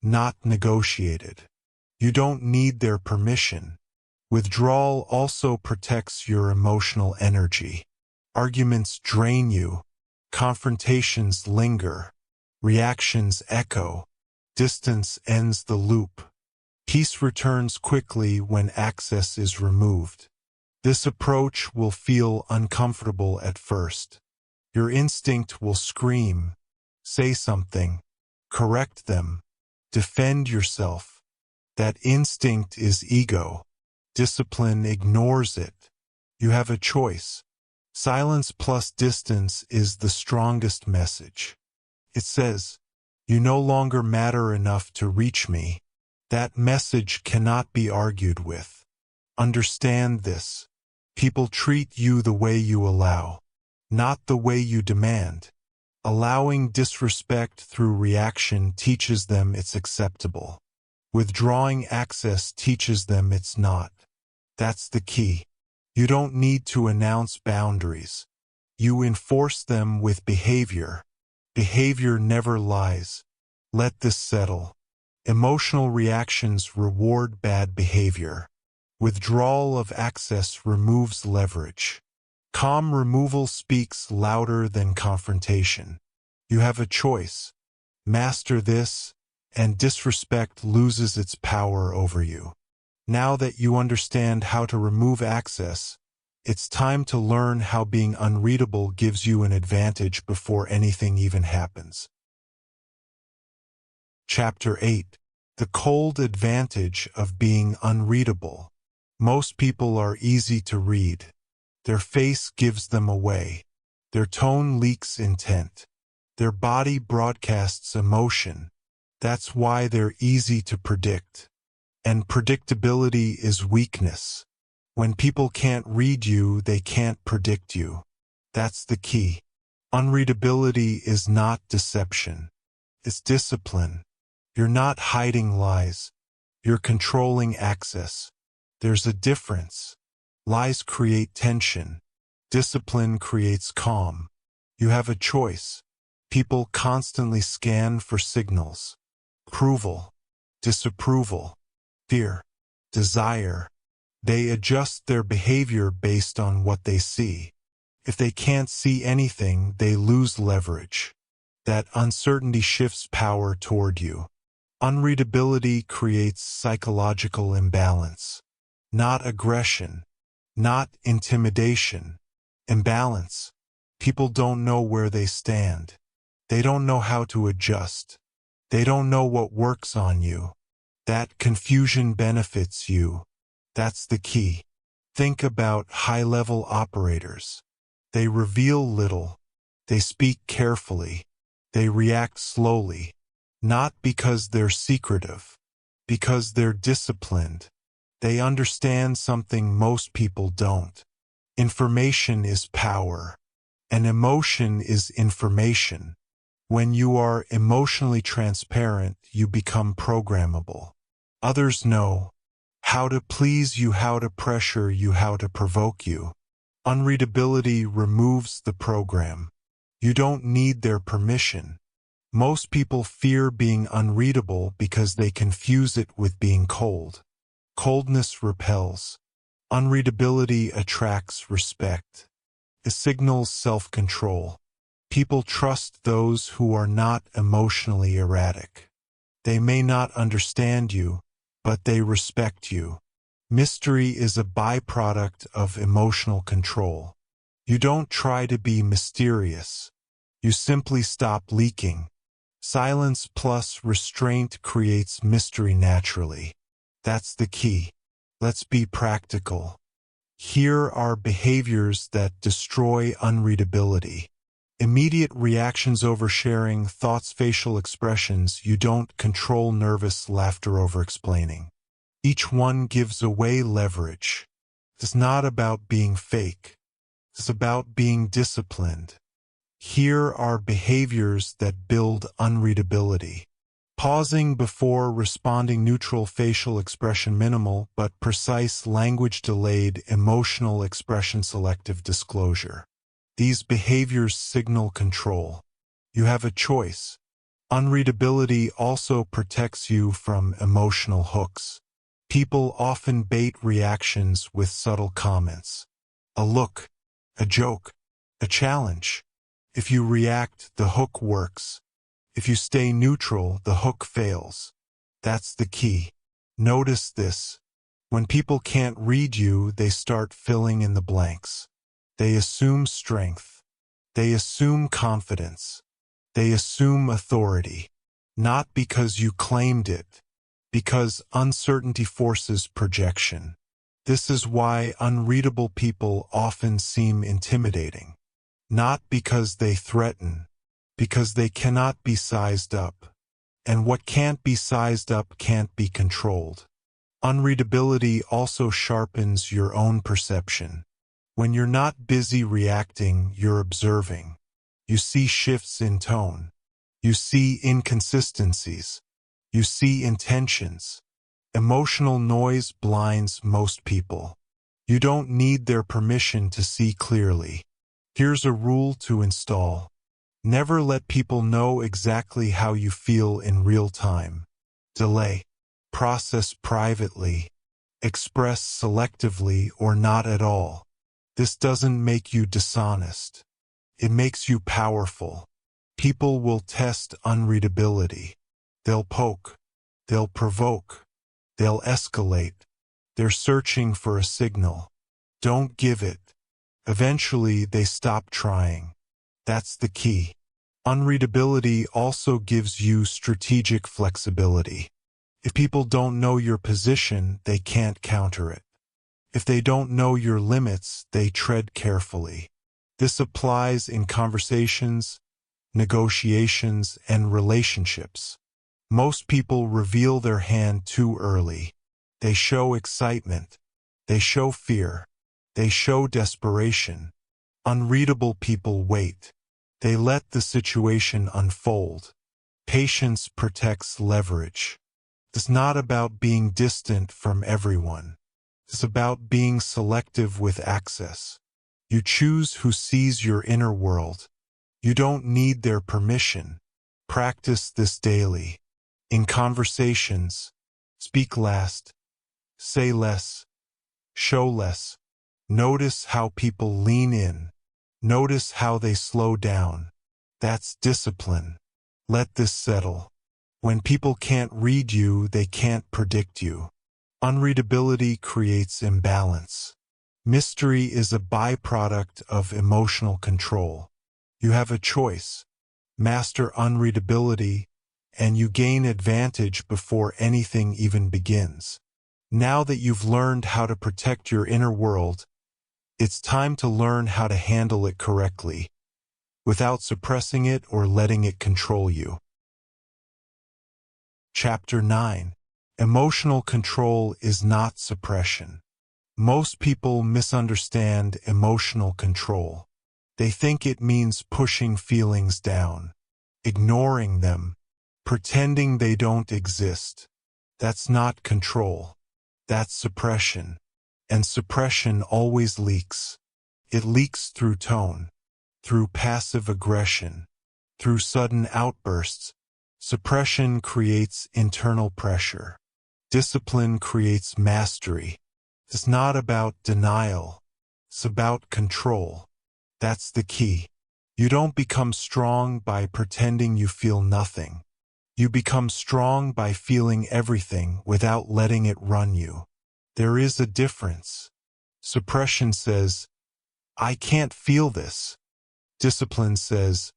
not negotiated. You don't need their permission. Withdrawal also protects your emotional energy. Arguments drain you. Confrontations linger. Reactions echo. Distance ends the loop. Peace returns quickly when access is removed. This approach will feel uncomfortable at first. Your instinct will scream, say something, correct them, defend yourself. That instinct is ego. Discipline ignores it. You have a choice. Silence plus distance is the strongest message. It says, "You no longer matter enough to reach me." That message cannot be argued with. Understand this. People treat you the way you allow, not the way you demand. Allowing disrespect through reaction teaches them it's acceptable. Withdrawing access teaches them it's not. That's the key. You don't need to announce boundaries. You enforce them with behavior. Behavior never lies. Let this settle. Emotional reactions reward bad behavior. Withdrawal of access removes leverage. Calm removal speaks louder than confrontation. You have a choice. Master this, and disrespect loses its power over you. Now that you understand how to remove access, it's time to learn how being unreadable gives you an advantage before anything even happens. Chapter 8. The cold advantage of being unreadable. Most people are easy to read. Their face gives them away. Their tone leaks intent. Their body broadcasts emotion. That's why they're easy to predict. And predictability is weakness. When people can't read you, they can't predict you. That's the key. Unreadability is not deception. It's discipline. You're not hiding lies. You're controlling access. There's a difference. Lies create tension. Discipline creates calm. You have a choice. People constantly scan for signals. Approval, disapproval, fear, desire. They adjust their behavior based on what they see. If they can't see anything, they lose leverage. That uncertainty shifts power toward you. Unreadability creates psychological imbalance. Not aggression. Not intimidation. Imbalance. People don't know where they stand. They don't know how to adjust. They don't know what works on you. That confusion benefits you. That's the key. Think about high-level operators. They reveal little. They speak carefully. They react slowly. Not because they're secretive. Because they're disciplined. They understand something most people don't. Information is power. And emotion is information. When you are emotionally transparent, you become programmable. Others know how to please you, how to pressure you, how to provoke you. Unreadability removes the program. You don't need their permission. Most people fear being unreadable because they confuse it with being cold. Coldness repels. Unreadability attracts respect. It signals self-control. People trust those who are not emotionally erratic. They may not understand you, but they respect you. Mystery is a byproduct of emotional control. You don't try to be mysterious. You simply stop leaking. Silence plus restraint creates mystery naturally. That's the key. Let's be practical. Here are behaviors that destroy unreadability. Immediate reactions, oversharing, thoughts, facial expressions. You don't control nervous laughter over explaining. Each one gives away leverage. It's not about being fake. It's about being disciplined. Here are behaviors that build unreadability. Pausing before responding, neutral facial expression, minimal but precise language, delayed emotional expression, selective disclosure. These behaviors signal control. You have a choice. Unreadability also protects you from emotional hooks. People often bait reactions with subtle comments. A look, a joke, a challenge. If you react, the hook works. If you stay neutral, the hook fails. That's the key. Notice this. When people can't read you, they start filling in the blanks. They assume strength. They assume confidence. They assume authority. Not because you claimed it, because uncertainty forces projection. This is why unreadable people often seem intimidating. Not because they threaten, because they cannot be sized up. And what can't be sized up can't be controlled. Unreadability also sharpens your own perception. When you're not busy reacting, you're observing. You see shifts in tone. You see inconsistencies. You see intentions. Emotional noise blinds most people. You don't need their permission to see clearly. Here's a rule to install. Never let people know exactly how you feel in real time. Delay. Process privately. Express selectively or not at all. This doesn't make you dishonest. It makes you powerful. People will test unreadability. They'll poke. They'll provoke. They'll escalate. They're searching for a signal. Don't give it. Eventually, they stop trying. That's the key. Unreadability also gives you strategic flexibility. If people don't know your position, they can't counter it. If they don't know your limits, they tread carefully. This applies in conversations, negotiations, and relationships. Most people reveal their hand too early. They show excitement. They show fear. They show desperation. Unreadable people wait. They let the situation unfold. Patience protects leverage. It's not about being distant from everyone. It's about being selective with access. You choose who sees your inner world. You don't need their permission. Practice this daily. In conversations, speak last, say less, show less. Notice how people lean in. Notice how they slow down. That's discipline. Let this settle. When people can't read you, they can't predict you. Unreadability creates imbalance. Mystery is a byproduct of emotional control. You have a choice. Master unreadability, and you gain advantage before anything even begins. Now that you've learned how to protect your inner world, it's time to learn how to handle it correctly, without suppressing it or letting it control you. Chapter 9. Emotional control is not suppression. Most people misunderstand emotional control. They think it means pushing feelings down, ignoring them, pretending they don't exist. That's not control. That's suppression. And suppression always leaks. It leaks through tone, through passive aggression, through sudden outbursts. Suppression creates internal pressure. Discipline creates mastery. It's not about denial. It's about control. That's the key. You don't become strong by pretending you feel nothing. You become strong by feeling everything without letting it run you. There is a difference. Suppression says, I can't feel this. Discipline says,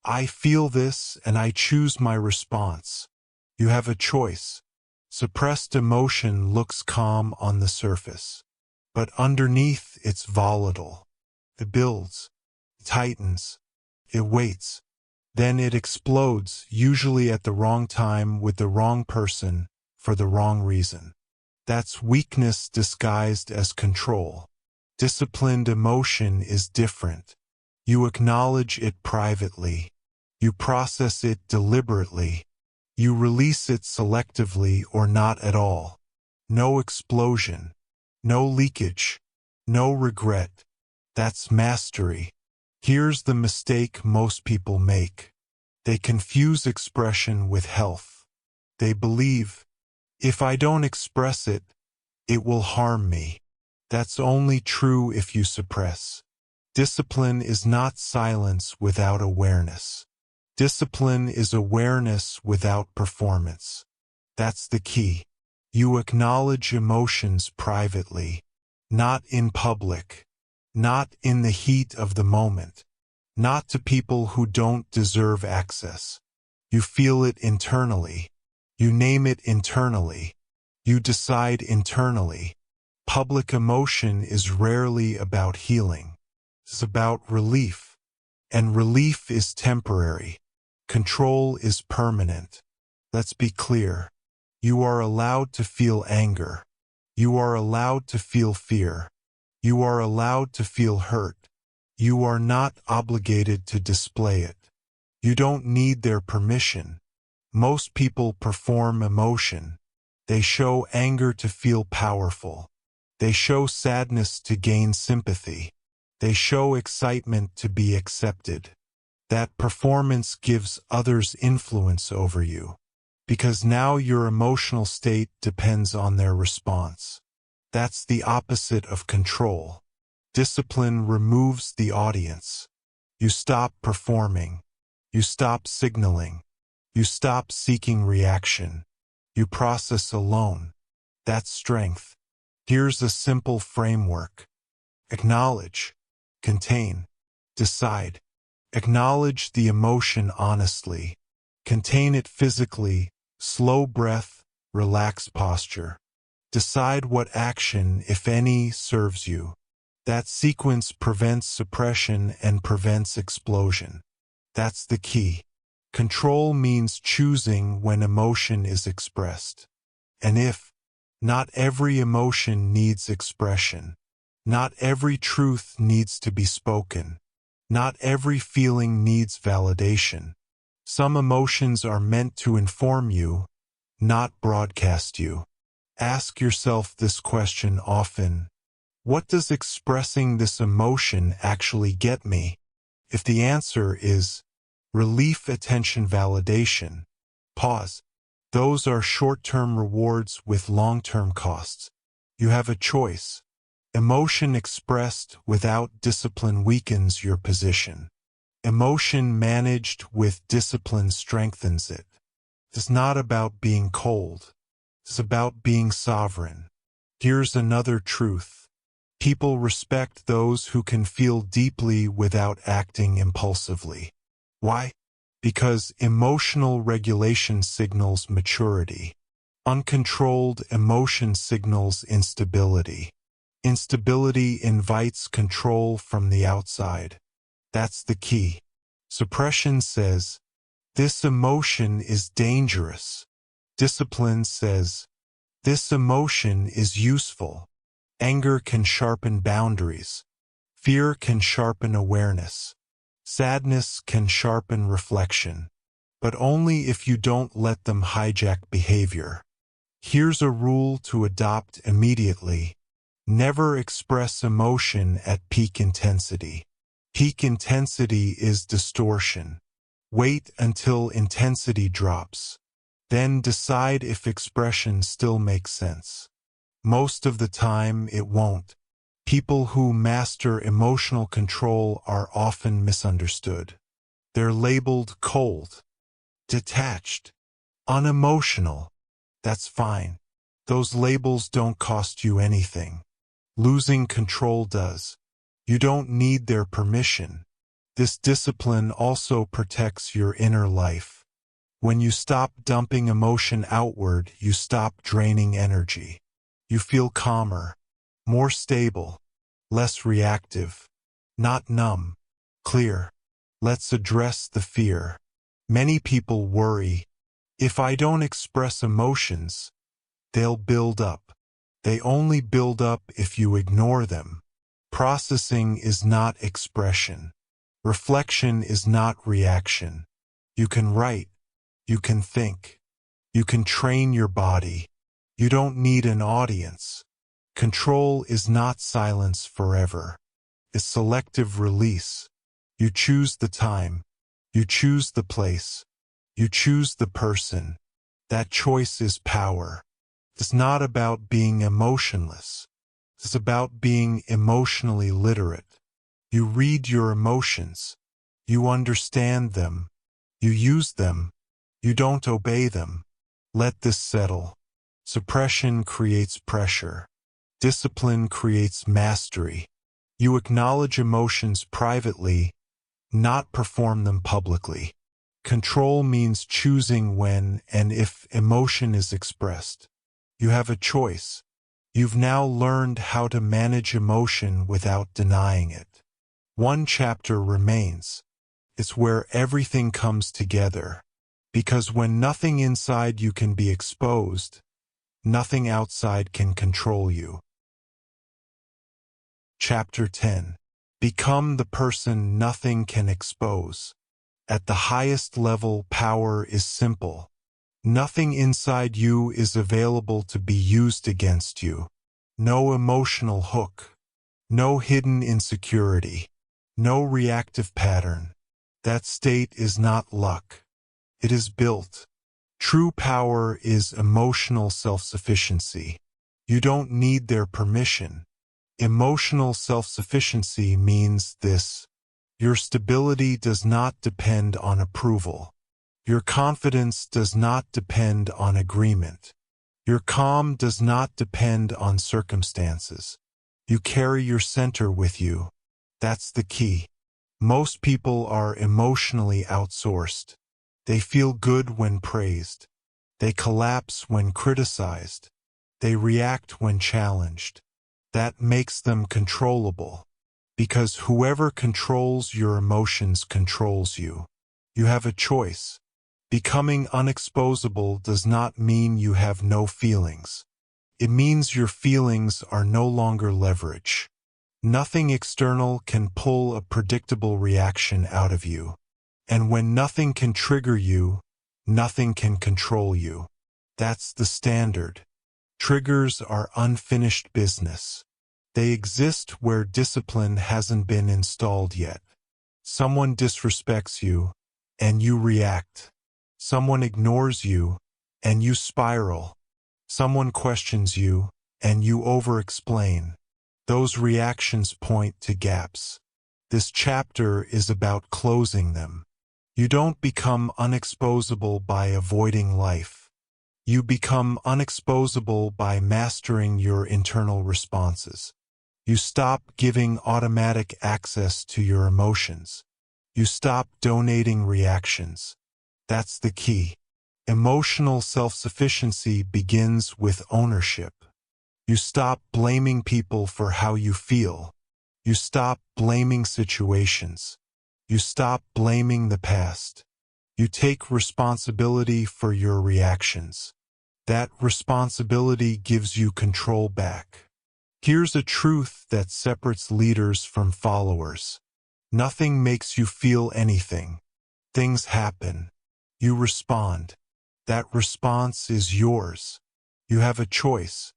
I feel this and I choose my response. You have a choice. Suppressed emotion looks calm on the surface, but underneath it's volatile. It builds, it tightens, it waits. Then it explodes, usually at the wrong time with the wrong person for the wrong reason. That's weakness disguised as control. Disciplined emotion is different. You acknowledge it privately. You process it deliberately. You release it selectively or not at all. No explosion. No leakage. No regret. That's mastery. Here's the mistake most people make. They confuse expression with health. They believe, if I don't express it, it will harm me. That's only true if you suppress. Discipline is not silence without awareness. Discipline is awareness without performance. That's the key. You acknowledge emotions privately, not in public, not in the heat of the moment, not to people who don't deserve access. You feel it internally. You name it internally. You decide internally. Public emotion is rarely about healing. It's about relief. And relief is temporary. Control is permanent. Let's be clear. You are allowed to feel anger. You are allowed to feel fear. You are allowed to feel hurt. You are not obligated to display it. You don't need their permission. Most people perform emotion. They show anger to feel powerful. They show sadness to gain sympathy. They show excitement to be accepted. That performance gives others influence over you, because now your emotional state depends on their response. That's the opposite of control. Discipline removes the audience. You stop performing. You stop signaling. You stop seeking reaction. You process alone. That's strength. Here's a simple framework. Acknowledge. Contain. Decide. Acknowledge the emotion honestly. Contain it physically. Slow breath, relaxed posture. Decide what action, if any, serves you. That sequence prevents suppression and prevents explosion. That's the key. Control means choosing when emotion is expressed. And if, not every emotion needs expression. Not every truth needs to be spoken. Not every feeling needs validation. Some emotions are meant to inform you, not broadcast you. Ask yourself this question often. What does expressing this emotion actually get me? If the answer is relief, attention, validation, pause. Those are short-term rewards with long-term costs. You have a choice. Emotion expressed without discipline weakens your position. Emotion managed with discipline strengthens it. It's not about being cold. It's about being sovereign. Here's another truth. People respect those who can feel deeply without acting impulsively. Why? Because emotional regulation signals maturity. Uncontrolled emotion signals instability. Instability invites control from the outside. That's the key. Suppression says, this emotion is dangerous. Discipline says, this emotion is useful. Anger can sharpen boundaries. Fear can sharpen awareness. Sadness can sharpen reflection. But only if you don't let them hijack behavior. Here's a rule to adopt immediately. Never express emotion at peak intensity. Peak intensity is distortion. Wait until intensity drops. Then decide if expression still makes sense. Most of the time it won't. People who master emotional control are often misunderstood. They're labeled cold, detached, unemotional. That's fine. Those labels don't cost you anything. Losing control does. You don't need their permission. This discipline also protects your inner life. When you stop dumping emotion outward, you stop draining energy. You feel calmer, more stable, less reactive, not numb, clear. Let's address the fear. Many people worry, if I don't express emotions, they'll build up. They only build up if you ignore them. Processing is not expression. Reflection is not reaction. You can write. You can think. You can train your body. You don't need an audience. Control is not silence forever. It's selective release. You choose the time. You choose the place. You choose the person. That choice is power. It's not about being emotionless. It's about being emotionally literate. You read your emotions. You understand them. You use them. You don't obey them. Let this settle. Suppression creates pressure. Discipline creates mastery. You acknowledge emotions privately, not perform them publicly. Control means choosing when and if emotion is expressed. You have a choice. You've now learned how to manage emotion without denying it. One chapter remains. It's where everything comes together. Because when nothing inside you can be exposed, nothing outside can control you. Chapter 10. Become the person nothing can expose. At the highest level, power is simple. Nothing inside you is available to be used against you. No emotional hook. No hidden insecurity. No reactive pattern. That state is not luck. It is built. True power is emotional self-sufficiency. You don't need their permission. Emotional self-sufficiency means this. Your stability does not depend on approval. Your confidence does not depend on agreement. Your calm does not depend on circumstances. You carry your center with you. That's the key. Most people are emotionally outsourced. They feel good when praised. They collapse when criticized. They react when challenged. That makes them controllable. Because whoever controls your emotions controls you. You have a choice. Becoming unexposable does not mean you have no feelings. It means your feelings are no longer leverage. Nothing external can pull a predictable reaction out of you. And when nothing can trigger you, nothing can control you. That's the standard. Triggers are unfinished business. They exist where discipline hasn't been installed yet. Someone disrespects you, and you react. Someone ignores you, and you spiral. Someone questions you, and you over-explain. Those reactions point to gaps. This chapter is about closing them. You don't become unexposable by avoiding life. You become unexposable by mastering your internal responses. You stop giving automatic access to your emotions. You stop donating reactions. That's the key. Emotional self-sufficiency begins with ownership. You stop blaming people for how you feel. You stop blaming situations. You stop blaming the past. You take responsibility for your reactions. That responsibility gives you control back. Here's a truth that separates leaders from followers. Nothing makes you feel anything. Things happen. You respond. That response is yours. You have a choice.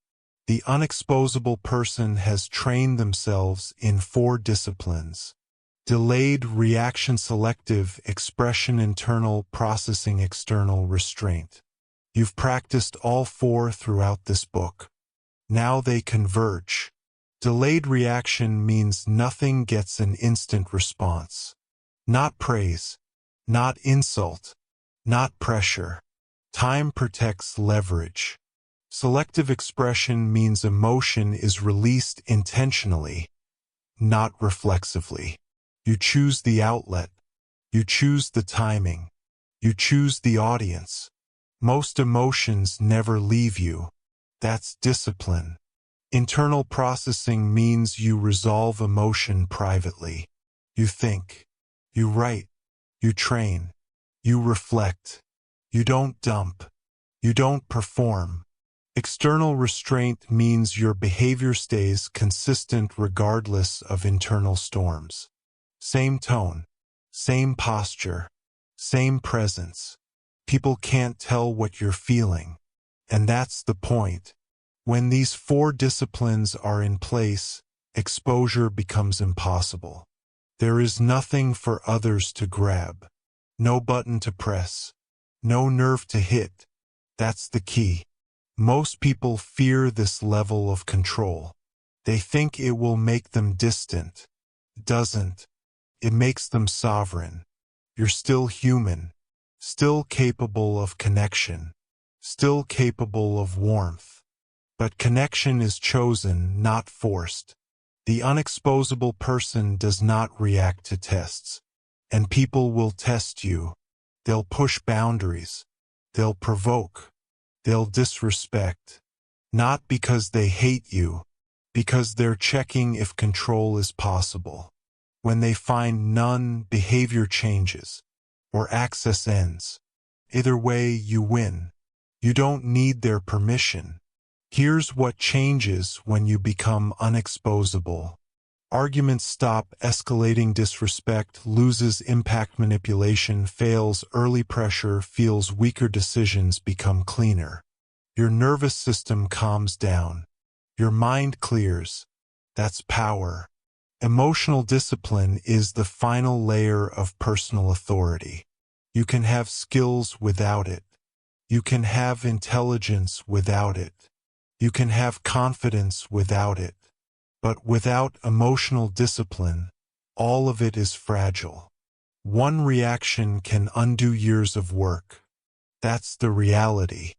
The unexposable person has trained themselves in 4 disciplines. Delayed reaction, selective expression, internal processing, external restraint. You've practiced all 4 throughout this book. Now they converge. Delayed reaction means nothing gets an instant response. Not praise. Not insult. Not pressure. Time protects leverage. Selective expression means emotion is released intentionally, not reflexively. You choose the outlet. You choose the timing. You choose the audience. Most emotions never leave you. That's discipline. Internal processing means you resolve emotion privately. You think. You write. You train. You reflect. You don't dump. You don't perform. External restraint means your behavior stays consistent regardless of internal storms. Same tone. Same posture. Same presence. People can't tell what you're feeling. And that's the point. When these 4 disciplines are in place, exposure becomes impossible. There is nothing for others to grab. No button to press. No nerve to hit. That's the key. Most people fear this level of control. They think it will make them distant. It doesn't. It makes them sovereign. You're still human, still capable of connection, still capable of warmth. But connection is chosen, not forced. The unexposable person does not react to tests. And people will test you. They'll push boundaries. They'll provoke. They'll disrespect. Not because they hate you, because they're checking if control is possible. When they find none, behavior changes, or access ends. Either way, you win. You don't need their permission. Here's what changes when you become unexposable. Arguments stop, escalating disrespect loses impact, manipulation fails, early pressure feels weaker, decisions become cleaner. Your nervous system calms down. Your mind clears. That's power. Emotional discipline is the final layer of personal authority. You can have skills without it. You can have intelligence without it. You can have confidence without it. But without emotional discipline, all of it is fragile. One reaction can undo years of work. That's the reality.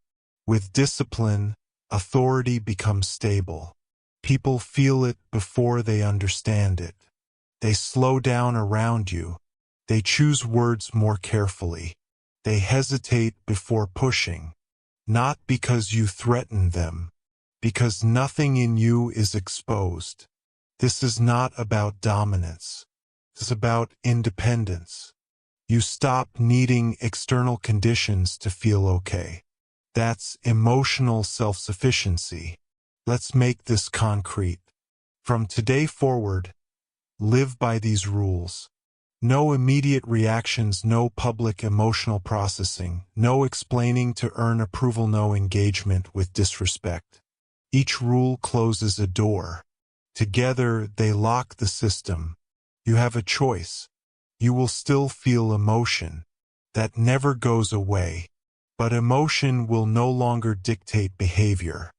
With discipline, authority becomes stable. People feel it before they understand it. They slow down around you. They choose words more carefully. They hesitate before pushing. Not because you threaten them, because nothing in you is exposed. This is not about dominance. It's about independence. You stop needing external conditions to feel okay. That's emotional self-sufficiency. Let's make this concrete. From today forward, live by these rules. No immediate reactions, no public emotional processing, no explaining to earn approval, no engagement with disrespect. Each rule closes a door. Together, they lock the system. You have a choice. You will still feel emotion. That never goes away. But emotion will no longer dictate behavior.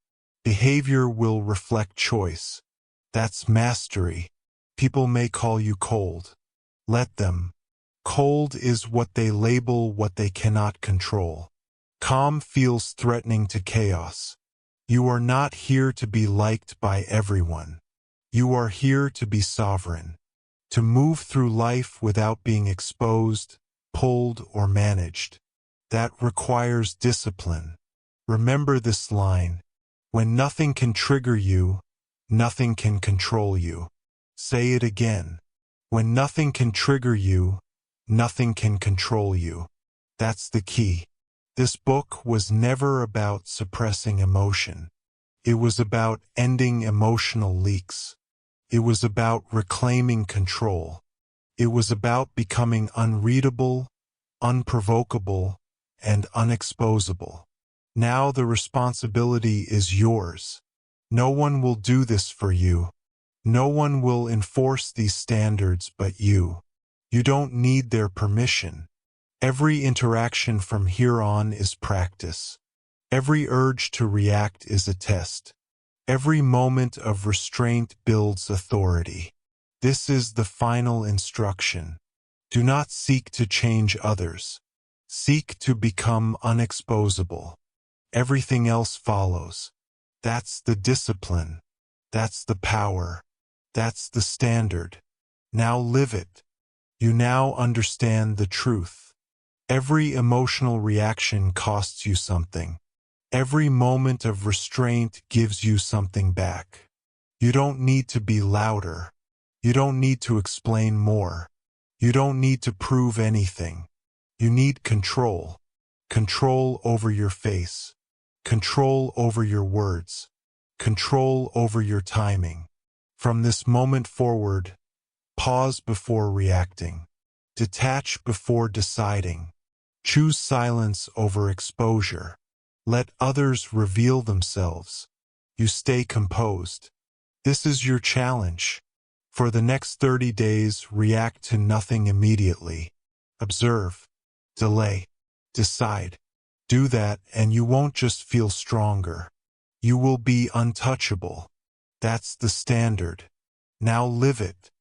Behavior will reflect choice. That's mastery. People may call you cold. Let them. Cold is what they label what they cannot control. Calm feels threatening to chaos. You are not here to be liked by everyone. You are here to be sovereign. To move through life without being exposed, pulled, or managed. That requires discipline. Remember this line. When nothing can trigger you, nothing can control you. Say it again. When nothing can trigger you, nothing can control you. That's the key. This book was never about suppressing emotion. It was about ending emotional leaks. It was about reclaiming control. It was about becoming unreadable, unprovocable, and unexposable. Now the responsibility is yours. No one will do this for you. No one will enforce these standards but you. You don't need their permission. Every interaction from here on is practice. Every urge to react is a test. Every moment of restraint builds authority. This is the final instruction. Do not seek to change others. Seek to become unexposable. Everything else follows. That's the discipline. That's the power. That's the standard. Now live it. You now understand the truth. Every emotional reaction costs you something. Every moment of restraint gives you something back. You don't need to be louder. You don't need to explain more. You don't need to prove anything. You need control. Control over your face. Control over your words. Control over your timing. From this moment forward, pause before reacting. Detach before deciding. Choose silence over exposure. Let others reveal themselves. You stay composed. This is your challenge. For the next 30 days, react to nothing immediately. Observe. delay, decide. Do that and you won't just feel stronger. You will be untouchable. That's the standard. Now live it.